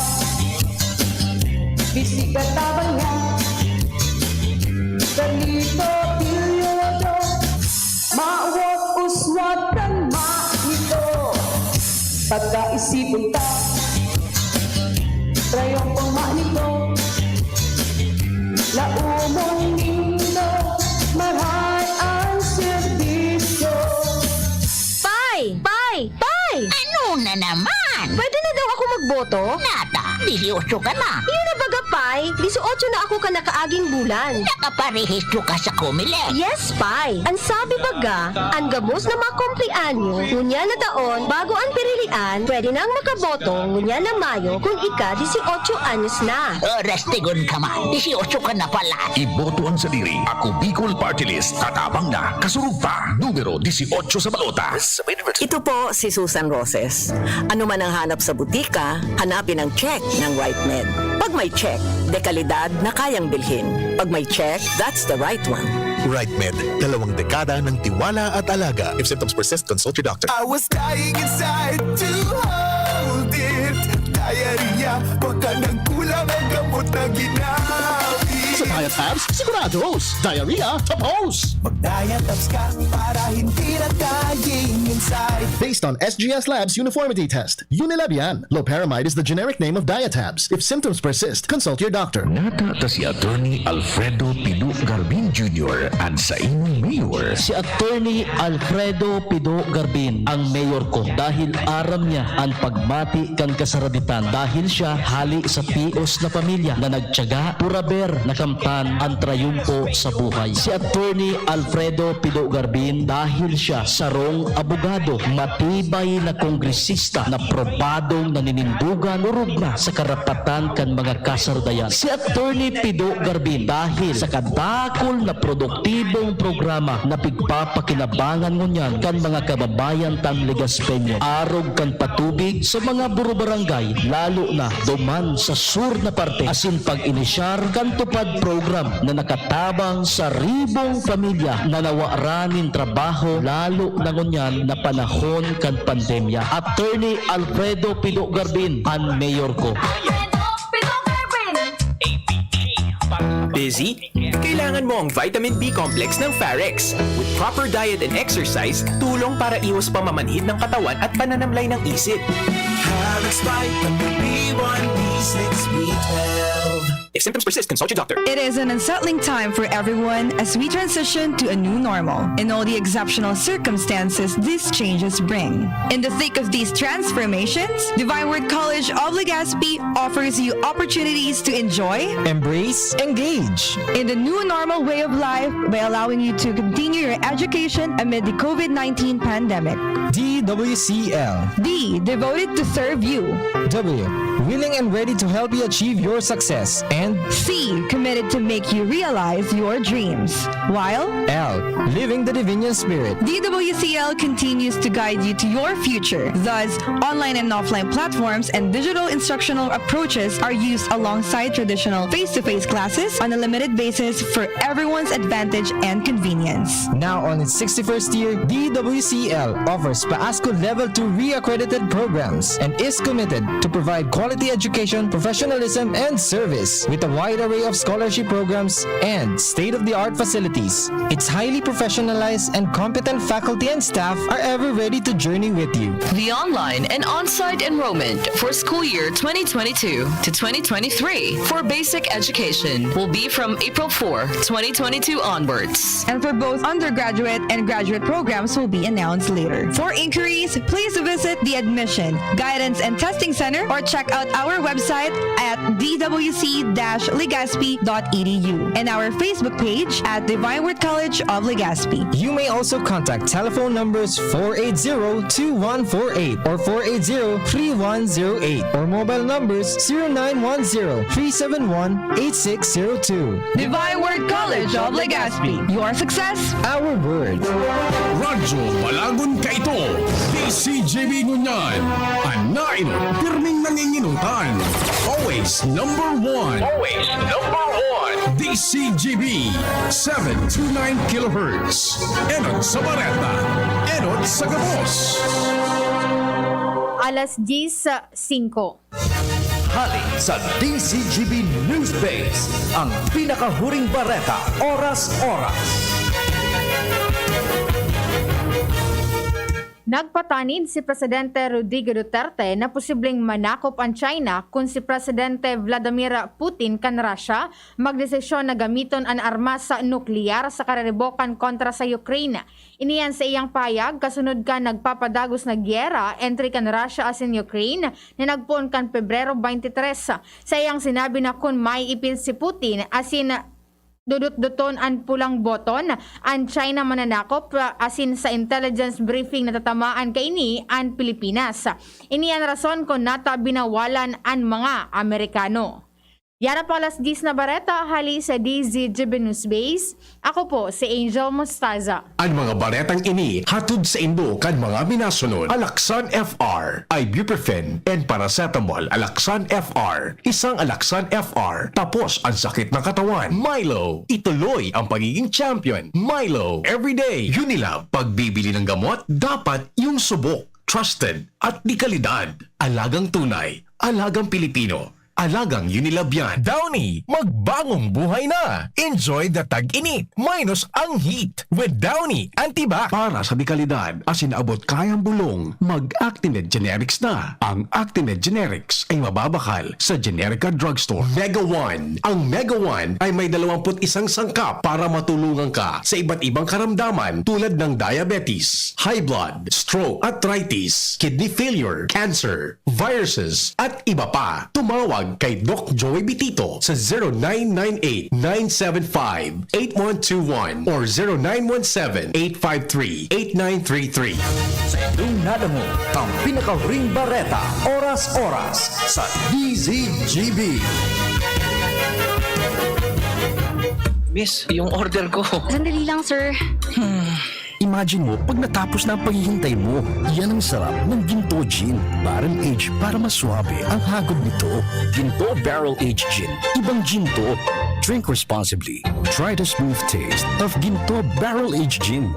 bisika tabang niya. Ganito pilyodo, mawag uswag kan maito. Pagkaisipin ta, trayong pangmanito. Laumong nindo, maray ang serbisyo.
Pai! Ano na naman? Pwede na daw ako magboto? Nata, 18 ka na. Yun na baga, Pai. 18 na ako ka nakaaging bulan. Nakaparehistro ka sa Comelec. Yes, Pai. Ang sabi baga, ang gamos na makumplianyo, ngunya na taon, bago ang pirilian, pwede nang makaboto, ngunya na Mayo, kung ika 18 anyos na.
Restigon ka man, 18 ka na pala.
Iboto ang sadiri. Ako Bicol Party List. Tatabang na. Kasurug pa. Numero 18 sa balota.
Ito po si Susan Roses. Ano man ang hanap sa butika, hanapin ang check ng RightMed. Pag may check, dekalidad na kayang bilhin. Pag may check, that's the right one.
RightMed. 2 dekada ng tiwala at alaga. If symptoms persist, consult your doctor.
I was dying inside to hold it. Diarrhea, wag ka nang kulang ang gamot na ginabi.
Sa Diatabs, sigurados! Diarrhea, tapos!
Mag-Diatabs ka para hindi na kaying inside.
Based on SGS Labs Uniformity Test, Unilab yan. Loperamide is the generic name of Diatabs. If symptoms persist, consult your doctor.
Nata si Attorney Alfredo Pido Garbin Jr. and sa inyong mayor.
Si Attorney Alfredo Pido Garbin ang mayor ko dahil aram niya ang pagmati kan kasaraditan dahil siya hali sa pios na pamilya na nagtiyaga puraber na kamtan ang trayumpo sa buhay. Si Attorney Alfredo Pido Garbin dahil siya sarong abogado, matibay na kongresista na probadong naninindugan urugna sa karapatan kan mga kasardayan. Si Attorney Pido Garbin dahil sa kadakol na produktibong programa na pigpapakinabangan ngunyan kan mga kababayan tan Legazpeño, arog kan patubig sa mga buro-barangay, lalo na duman sa sur na parte, asin pag-inisyar kan tupad program na nakatabang sa ribong pamilya na nawaranin trabaho, lalo na ngunyan na panahon kan pandemya. Attorney Alfredo Pido Garbin, ang mayor ko.
Busy?
Kailangan mo ang vitamin B complex ng Farex. With proper diet and exercise, tulong para iwas pamamanhid ng katawan at pananamlay ng isip.
Farex Vitamin B1, B6, B12.
If symptoms persist, consult your doctor.
It is an unsettling time for everyone as we transition to a new normal and all the exceptional circumstances these changes bring. In the thick of these transformations, Divine Word College of Legazpi offers you opportunities to enjoy,
embrace, engage
in the new normal way of life by allowing you to continue your education amid the COVID-19 pandemic.
DWCL.
D, devoted to serve you.
W, willing and ready to help you achieve your success. And
C, committed to make you realize your dreams. While
L, living the Divinian Spirit.
DWCL continues to guide you to your future. Thus, online and offline platforms and digital instructional approaches are used alongside traditional face-to-face classes on a limited basis for everyone's advantage and convenience.
Now on its 61st year, DWCL offers PAASCO Level 2 re-accredited programs and is committed to provide quality education, professionalism, and service with a wide array of scholarship programs and state-of-the-art facilities. Its highly professionalized and competent faculty and staff are ever ready to journey with you.
The online and on-site enrollment for school year 2022 to 2023 for basic education will be from April 4, 2022 onwards.
And for both undergraduate and graduate programs will be announced later. For inquiries, please visit the Admission, Guidance and Testing Center or check out our website at dwc-legazpi.edu and our Facebook page at Divine Word College of Legazpi.
You may also contact telephone numbers 480-2148 or 480-3108 or mobile numbers 0910-371-8602.
Divine Word College of Legazpi. Your success,
our word.
Radyo Malagon Kaito, DCJB Ngunyan, Anaino, pirming nanginginutan. Always number one.
Always number one.
DCGB 729 kHz. Enot sa Bareta. Enot sa Gabos.
Alas 10:05.
Hali sa DCGB News Base, ang pinakahuring bareta, oras-oras.
Nagpatanid si Presidente Rodrigo Duterte na posibleng manakop ang China kung si Presidente Vladimir Putin kan Russia magdesisyon na gamiton ang armas sa nuklear sa kareribokan kontra sa Ukraine. Iniyan sa iyang payag kasunod ka nagpapadagos na gyera entry kan Russia as in Ukraine na nagpuon kan Pebrero 23. Sa iyang sinabi na kung may ipin si Putin as in dudut-duton ang pulang boton ang China mananakop asin sa intelligence briefing na tatamaan kaini ang Pilipinas. Ini ang rason kung nata binawalan ang mga Amerikano. Yan pa alas 10 na bareta, hali sa DZGB News Base. Ako po si Angel Mostaza.
Ang mga baretang ini hatod sa Indo kan mga minasunod. Alaksan FR, ibuprofen, and paracetamol. Alaksan FR, isang Alaksan FR. Tapos ang sakit ng katawan. Milo, ituloy ang pagiging champion. Milo, everyday. Unilab, pagbibili ng gamot, dapat yung subok. Trusted at di kalidad. Alagang tunay, alagang Pilipino. Alagang Unilab yan. Downy, magbagong buhay na. Enjoy the tag-init minus ang heat with Downy Antibac. Para sa dekalidad, asin abot kayang bulong, mag-Actimed Generics na. Ang Actimed Generics ay mababakal sa Generica Drugstore. Mega One. Ang Mega One ay may 21 sangkap para matulungan ka sa iba't ibang karamdaman tulad ng diabetes, high blood, stroke, arthritis, kidney failure, cancer, viruses, at iba pa. Tumawag kay Doc Joey Bitito sa 0998-975-8121 or 0917-853-8933.
Sa Indunada mo, ang pinakahuring bareta, oras-oras sa DZGB.
Miss, yung order ko.
Sandali lang, sir.
Imagine mo, pag natapos na ang paghihintay mo, yan ang sarap ng Ginto Gin. Barrel Age para mas swabe ang hagod nito. Ginto Barrel Age Gin. Ibang ginto. Drink responsibly. Try the smooth taste of Ginto Barrel Age Gin.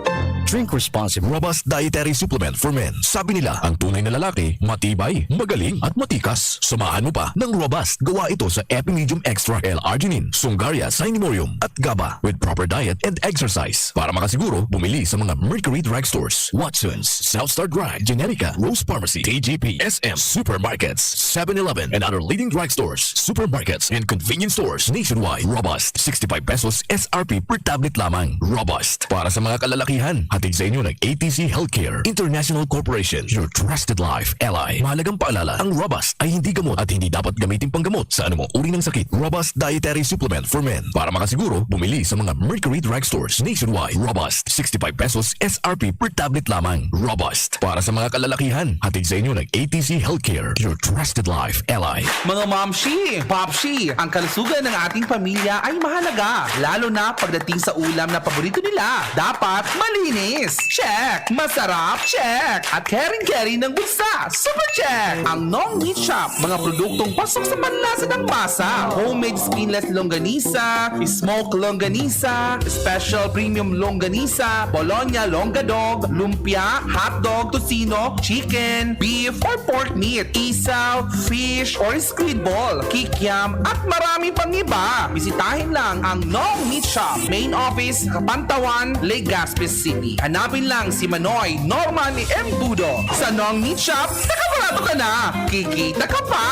Drink responsibly.
Robust Dietary Supplement for Men. Sabi nila, ang tunay na lalaki, matibay, magaling at matikas. Samahan mo pa ng Robust. Gawa ito sa Epimedium Extra, L-Arginine, Sungaria, Cinnamomum at GABA with proper diet and exercise. Para makasiguro, bumili sa mga Mercury Drugstores, Watson's, Southstar Drug, Genetica, Rose Pharmacy, TGP, SM, Supermarkets, 7-Eleven, and other leading drugstores, supermarkets, and convenience stores nationwide. Robust, 65 pesos SRP per tablet lamang. Robust, para sa mga kalalakihan. Hatid sa inyo ng ATC Healthcare International Corporation, your trusted life ally. Mahalagang paalala, ang Robust ay hindi gamot at hindi dapat gamitin panggamot sa anumang uri ng sakit. Robust Dietary Supplement for Men. Para makasiguro, bumili sa mga Mercury Drugstores nationwide. Robust, 65 pesos SRP per tablet lamang. Robust, para sa mga kalalakihan. Hatid sa inyo ng ATC Healthcare, your trusted life ally.
Mga mamshi, popshi, ang kalusugan ng ating pamilya ay mahalaga. Lalo na pagdating sa ulam na paborito nila. Dapat malinis. Check. Masarap. Check. At caring-caring ng bulsa. Super check. Ang Nong Meat Shop. Mga produktong pasok sa panlasa ng masa. Homemade skinless longganisa, smoked longganisa, special premium longganisa, Bologna longadog, lumpia, hotdog, tocino, chicken, beef or pork meat, isaw, fish or squid ball, kikiam at marami pang iba. Bisitahin lang ang Nong Meat Shop. Main office, Kapantawan, Legazpi City. Hanapin lang si Manoy Norman M. Budo. Sa Nong Meat Shop, nakaparado ka na. Kikita ka pa!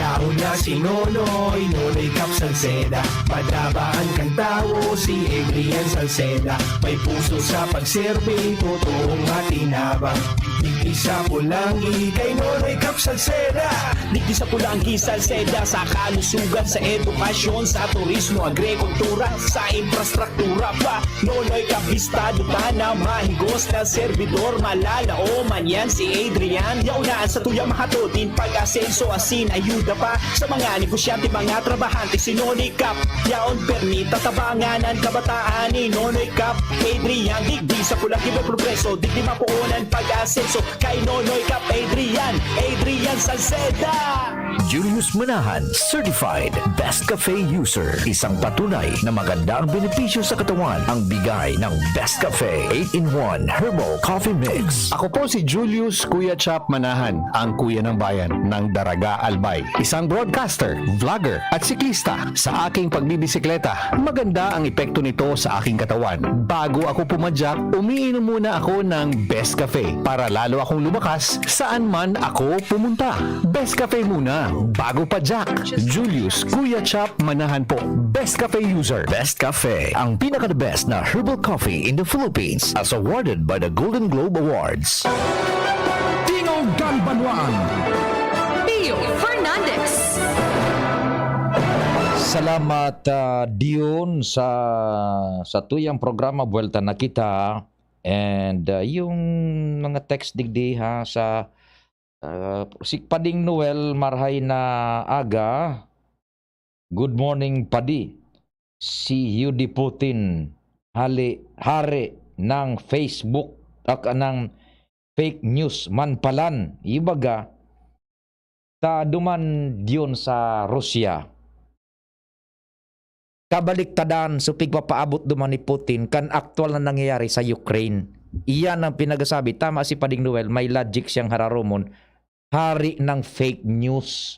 Yao na si Nonoy, Nonoy Cap Salceda. Padabaan kang tao, si Adrian Salceda. May puso sa pagserve, totoong matinabang. Digdi sa Pulangi, kay Nonoy Cap Salceda.
Digdi sa Pulangi, Salceda. Sa kalusugan, sa edukasyon, sa turismo, agrikultura, sa infrastruktura pa. Nonoy Cap Bistado na mahigos na servidor. Malalao man yan si Adrian. Yaunaan sa tuyang mahatutin, pag-asenso asin, ayuda pa sa mga negosyante, mga trabahante. Si Nonoy Cap, yaon permita, tabanganan, kabataan ni Nonoy Cap. Adrian, digdi sa Pulangi may progreso, digdi mapuunan pag-asenso. Kay Nonoy Cap, Adrian Salceda.
Julius Manahan, Certified Best Cafe User. Isang patunay na maganda ang benepisyo sa katawan ang bigay ng Best Cafe 8-in-1 Herbal Coffee Mix.
Ako po si Julius Kuya Chap Manahan, ang kuya ng bayan ng Daraga Albay. Isang broadcaster, vlogger at siklista. Sa aking pagbibisikleta, maganda ang epekto nito sa aking katawan. Bago ako pumadyak, umiinom muna ako ng Best Cafe para lalo akong lumakas saan man ako pumunta. Best Cafe muna, bago padyak. Julius Kuya Chap Manahan po, Best Cafe User.
Best Cafe, ang pinaka-the best na herbal coffee in the Philippines as awarded by the Golden Globe Awards.
Tingog Galbanwan.
Pio Fernandez.
Salamat Dion sa tuyang programa Buwelta na Kita, and yung mga text digdi ha sa si Pading Noel marhay na aga. Good morning Padi. Si Yudi Putin hari ng Facebook ng fake news manpalan ibaga ta duman diyon sa Russia. Kabaliktadan so pigpapaabot duman ni Putin kan aktual na nangyayari sa Ukraine. Iyan ang pinagasabi. Tama si Pading Noel, may logic siyang hararumon. Hari ng fake news.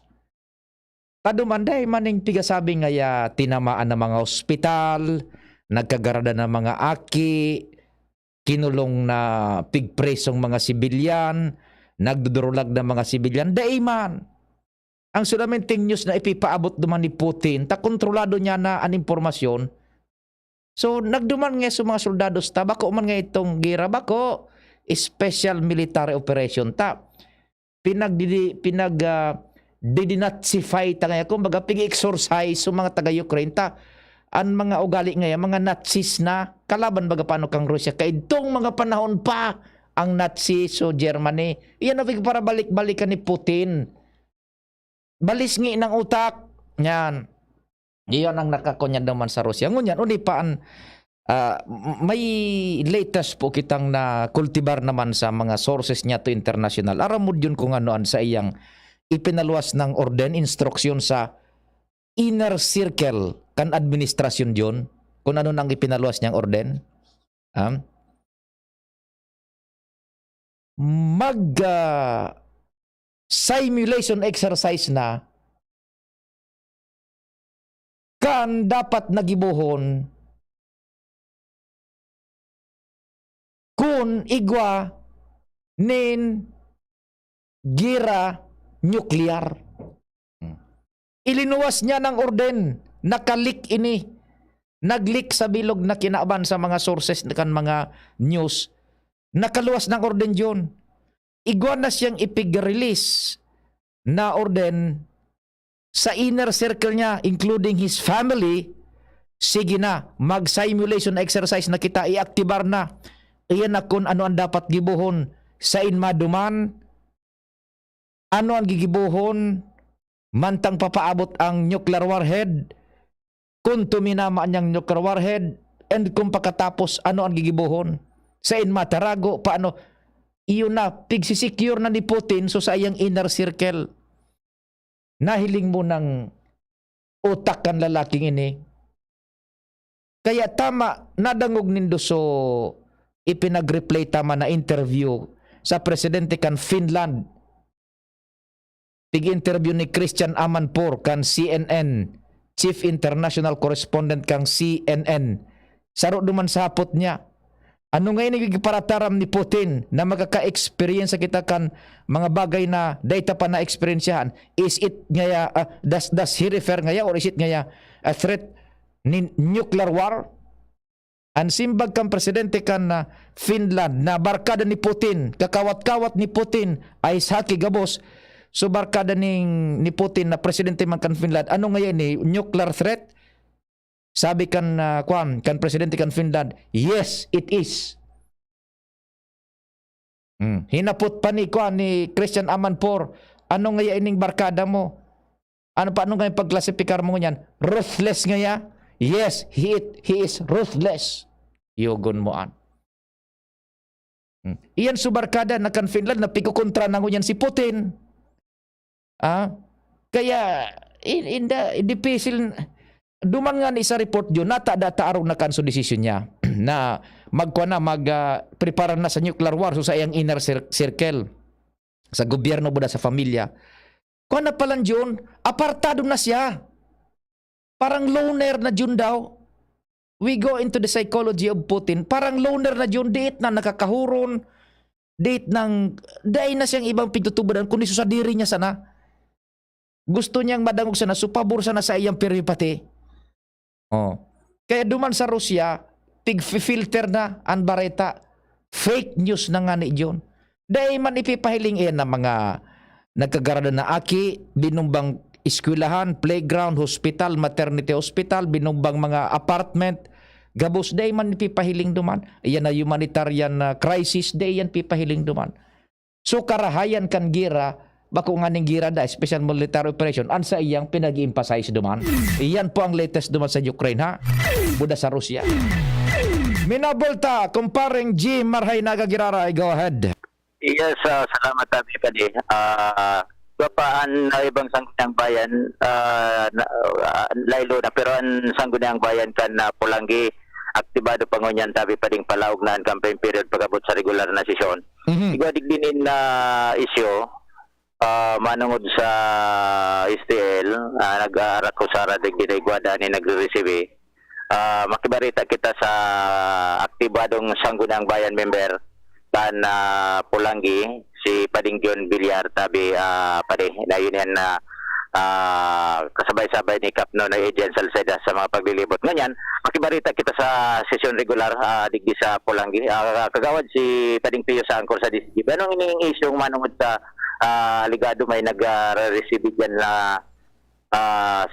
Tadumanday maning pigasabi nga tinamaan ng mga ospital, nagkagarada ng mga aki, kinulong na pigpresong mga sibilyan, nagdudurulag ng mga sibilyan. Daiman. Ang sulamenting news na ipipaabot duman ni Putin, kontrolado niya na ang impormasyon. So, nagduman nga sa mga soldados ta, bako man nga itong gira, bako special military operation ta. Didinatsify ta nga, kumbaga, pig-exorcise sa mga taga-Ukraine ta. Ang mga ugali nga, mga Nazis na, kalaban baga paano kang Russia, kaya itong mga panahon pa, ang Nazi so Germany, iyan na para balik-balikan ni Putin. Balisngi ng utak. Yan. Iyan ang nakakunya naman sa Russia. Ngunyan, unipaan, may latest po kitang na kultibar naman sa mga sources niya to international. Aramod yun kung anoan sa iyang ipinaluwas ng orden, instruksyon sa inner circle kan administrasyon yun. Kung ano nang ipinaluwas niyang orden. mag simulation exercise na kan dapat nagibuhon kung igwa nin gira nuklear. Ilinuwas niya ng orden, nakalik ini, naglik sa bilog na kinaaban sa mga sources kan mga news, nakaluwas ng orden yun. Igwa na siyang ipig-release na orden sa inner circle niya, including his family. Sige na, mag-simulation exercise na kita, i-aktibar na. Iyan na kung ano ang dapat gibuhon sa inmaduman, ano ang gigibuhon, mantang papaabot ang nuclear warhead, kung tuminama niyang nuclear warhead, and kung pagkatapos, ano ang gigibuhon sa inmatarago, paano, iyon na, pigsisecure na ni Putin so sa iyang inner circle. Nahiling mo ng utak kan lalaking ini. Kaya tama, nadangog nindo so ipinag-replay tama na interview sa presidente kan Finland. Pig-interview ni Christian Amanpour kan CNN, Chief International Correspondent kang CNN. Saro duman sa hapot niya. Ano ngayon nagigparataram ni Putin na magkaka-experience kita kan mga bagay na data pa na experiencehan? Is it ngaya, does he refer ngaya or is it ngaya a threat ni nuclear war? Ang simbag kang presidente kan Finland na barkada ni Putin, kakawat-kawat ni Putin ay Saki Gabos. So barkada ni Putin na presidente man kan Finland. Ano ngayon ni nuclear threat? Sabi kan kan presidente kan Finland, yes, it is. Hinapot pa ni ni Christian Amanpour, ano ngaya ining barkada mo? Ano nga pagklasipikar mo niyan? Ruthless ngaya? Yes, he is ruthless. Yogon mo an. Iyan su barkada na kan Finland na pikukontra na ngunyan si Putin. Kaya hindi pisil. Duman nga ni sa report yun, nata-data araw na kanso desisyon niya na prepare na sa nuclear war so sa iyang inner circle, sa gobyerno buda sa familia. Kung na palang yun, apartado na siya. Parang loner na yun daw. We go into the psychology of Putin. Parang loner na yun, date na nakakahuron, date nang, dahil na siyang ibang pigtutubadan, kundi sa diri niya sana. Gusto niyang madangog sana, supabor sana sa iyang peripati. Kaya duman sa Rusya, pig-filter na ang bareta. Fake news na nga ni John. Dahil man ipipahiling na mga nagkagarada na aki, binumbang eskwelahan, playground, hospital, maternity hospital, binumbang mga apartment, gabos, dahil man ipipahiling duman. Iyan na humanitarian crisis, dahil yan pipahiling duman. So karahayan kan gira, bako nga ning gira da, special military operation, an sa iyang pinag-emphasize duman. Iyan po ang latest duman sa Ukraine, ha? Buda sa Rusya. Minabolta, kumparing G. Marhay Nagagiraray, go ahead.
Yes, salamat tabi padi. Bapaan na ibang sangguniang bayan, laylo na, pero ang sangguniang bayan kan Pulanggi, aktibado pa ngunyan tabi pading palaog na ang campaign period pagabot sa regular na sesyon. Igwadig din na isyo, manungod sa STL, nag-aarat ko sa radig din ay gwada ni nagre-receive. Makibarita kita sa aktibadong sanggunang bayan member kan Pulanggi, si Pading John Villar tabi padi na yun yan na kasabay-sabay ni Kapno na Agent Salceda sa mga paglilibot. Ganyan, makibarita kita sa sesyon regular digdi sa Pulanggi. Kagawad si Pading Pio sa angkor sa DCGB. Anong ining isyong manungod sa aligado may nag-receive dyan na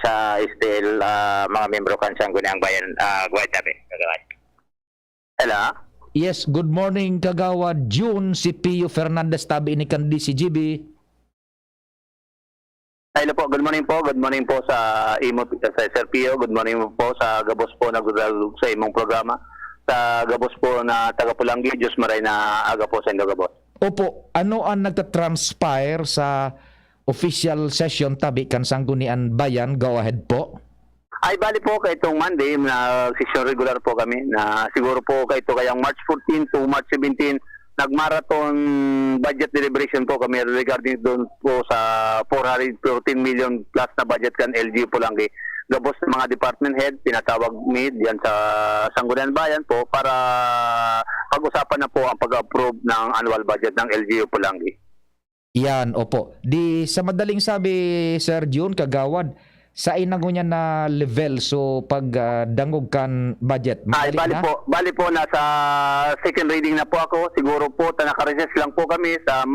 sa STL mga membro kan Sangguniang Bayan. Guwad tabi, kagawad. Hello?
Yes, good morning kagawad June, si Pio Fernandez tabi ini kan DCGB.
Hello po, good morning po. Good morning po sa imo sa Sir Pio. Good morning po sa gabos po na gudalog sa imong programa. Sa gabos po na taga Pulanggi, Diyos maray na aga po sa inyong gabos.
Opo, ano ang nagtatranspire sa official session tabi kan Sangguniang Bayan? Go ahead po.
Ay, bali po kay itong Monday na session regular po kami na siguro po kay ito kayang March 14 to March 17 nag-marathon budget deliberation po kami regarding doon po sa 414 million plus na budget kan LGU Pulangi. Gabos ng mga department head, pinatawag mid yan sa Sangguniang Bayan po para pag-usapan na po ang pag-approve ng annual budget ng LGU Pulangi.
Yan, opo. Di sa madaling sabi, Sir June, kagawad, sa inango niya na level, so pag dangog kan budget,
Ay, bali po, nasa second reading na po ako. Siguro po, naka-recess lang po kami sa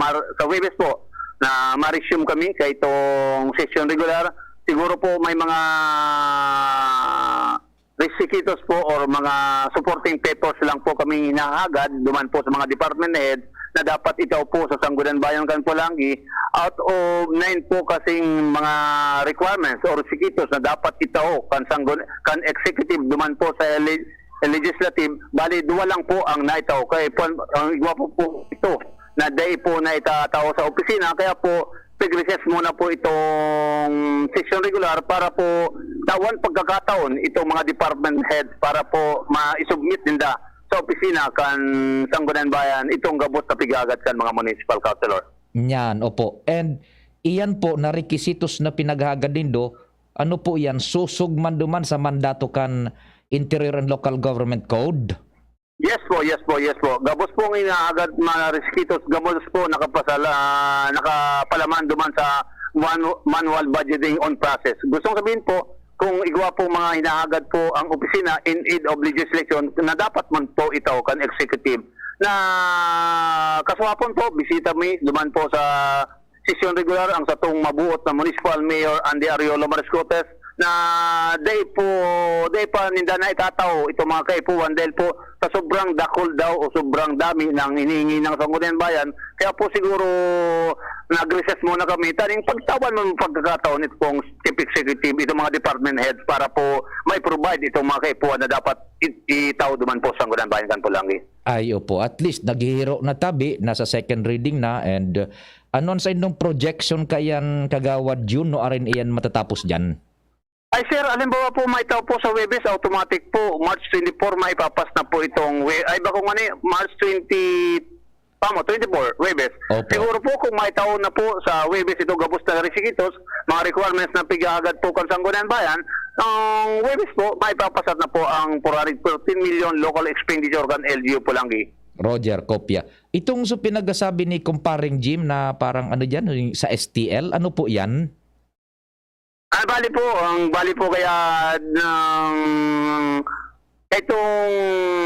Webes po, na ma-resume kami kay itong session regular. Siguro po may mga requisitos po or mga supporting papers lang po kami hinahagad duman po sa mga department head na dapat itaw po sa Sangguniang Bayan kan Pulangi out of 9 po kasing mga requirements or requisitos na dapat itaw kan executive duman po sa legislative, bali 2 lang po ang naitaw kay ang igwa po ito na day po na itatao sa opisina, kaya po pag-recess muna po itong session regular para po tawan pagkakataon itong mga department heads para po ma-submit nila sa opisina kan Sangguniang Bayan itong gabos na pigagat kan mga municipal councilor.
Yan, opo. And iyan po na requisitos na pinaghagad din do, ano po yan, susugman duman sa mandato kan Interior and Local Government Code?
Yes po. Gabos po ng inaagad mga requisitos, gabos po nakapalaman duman sa manual budgeting on process. Gustong sabihin po, kung igwa po mga hinaagad po ang opisina in aid of legislation na dapat man po ito kan executive na kaswapon po, bisita mi duman po sa session regular ang satong mabuot na municipal mayor Andy Ariolo Mariscotes na day pa ninda na itataw ito mga kaipuan dahil po sa sobrang dakol daw o sobrang dami ng hinihingi ng Sangguniang Bayan, kaya po siguro nag-recess muna kami taring pagtawan mo pagkakataon itong chief executive itong mga department heads para po may provide itong mga kaipuan na dapat itaw duman po sa Sangguniang Bayan kan Pulangi.
Ay, opo. At least naghihiro na tabi, nasa second reading na, and anon sa inyong projection kayan kagawad June no arin iyan matatapos dyan?
Ay sir, alimbawa po maitaw po sa Webes, automatic po, March 24 maipapas na po itong, ay ba kung March 24, Webes.
Opo.
Siguro po kung maitaw na po sa Webes ito gabos na requisitos, mga requirements na pigagad po kan Sangguniang Bayan, ang Webes po, maipapasat na po ang 414 million local expenditure kan LGU Pulangi.
Roger, kopya. Itong so pinagasabi ni Comparing Jim na parang ano dyan, sa STL, ano po yan?
Bali po kaya ng itong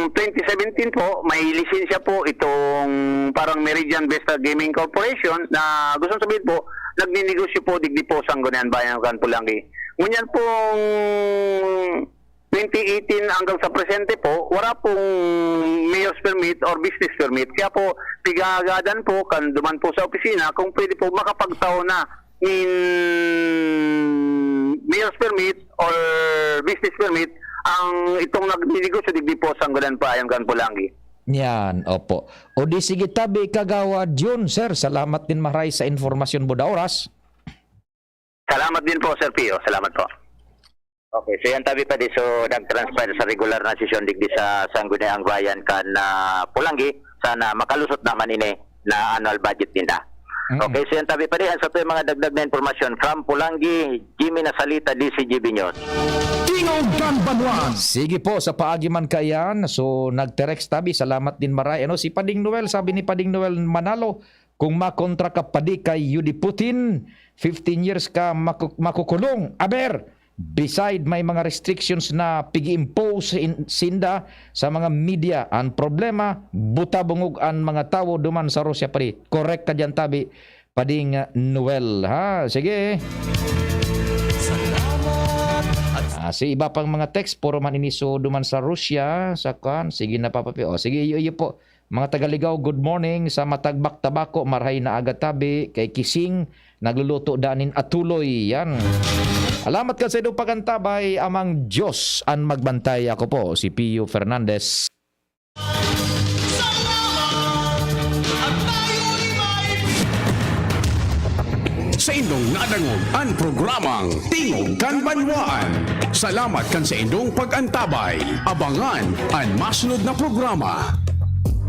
2017 po, may lisensya po itong parang Meridian Vista Gaming Corporation na gusto sabihin po, nagninegosyo po digdi po sa Sangguniang Bayan kan Pulangi. Ngunyan pong 2018 hanggang sa presente po, wala pong mayor's permit or business permit. Kaya po, pigagadan po kan duman po sa opisina kung pwede po makapagtaw na in mayor's permit or business permit ang itong nagninegosyo digdi po sa Sangguniang Bayan kan Pulangi.
Yan, opo. O di sige tabi kagawad June, sir. Salamat din maray sa informasyon mo da oras.
Salamat din po, Sir Pio. Salamat po. Okay, so yan tabi pa di so nag-transfer sa regular na sesyon digdi sa Sangguniang Bayan kan Pulangi. Sana makalusot naman ini na annual budget nila. Okay, so yan tabi pa di. Sa ito yung mga dagdag na informasyon from Pulangi, Jimmy Nasalita, DCGB News.
Sige po, sa paagi man kayan. So nagterex tabi, salamat din maray. Ano, si Pading Noel, sabi ni Pading Noel Manalo, kung makontra ka padi kay Yudi Putin, 15 years ka makukulong. Aber, beside may mga restrictions na pigi-impose sinda sa mga media, ang problema, buta bungog ang mga tao duman sa Russia pari. Correct ka dyan tabi, Pading Noel. Ha? Sige. Si iba pang mga text, puro man iniso duman sa Russia, sa kan. Sige na papapi. O, sige, iyo po. Mga Tagaligaw, good morning. Sa Matagbak Tabako, marhay na agatabi. Kay Kising, nagluluto danin atuloy. Yan. Alamat ka sa idong pagantabay, amang Diyos ang magbantay. Ako po, si Pio Fernandez.
Sa indong nadangog ang programang Tingog kan Banwaan. Salamat kan sa indong pag-antabay. Abangan ang masunod na programa.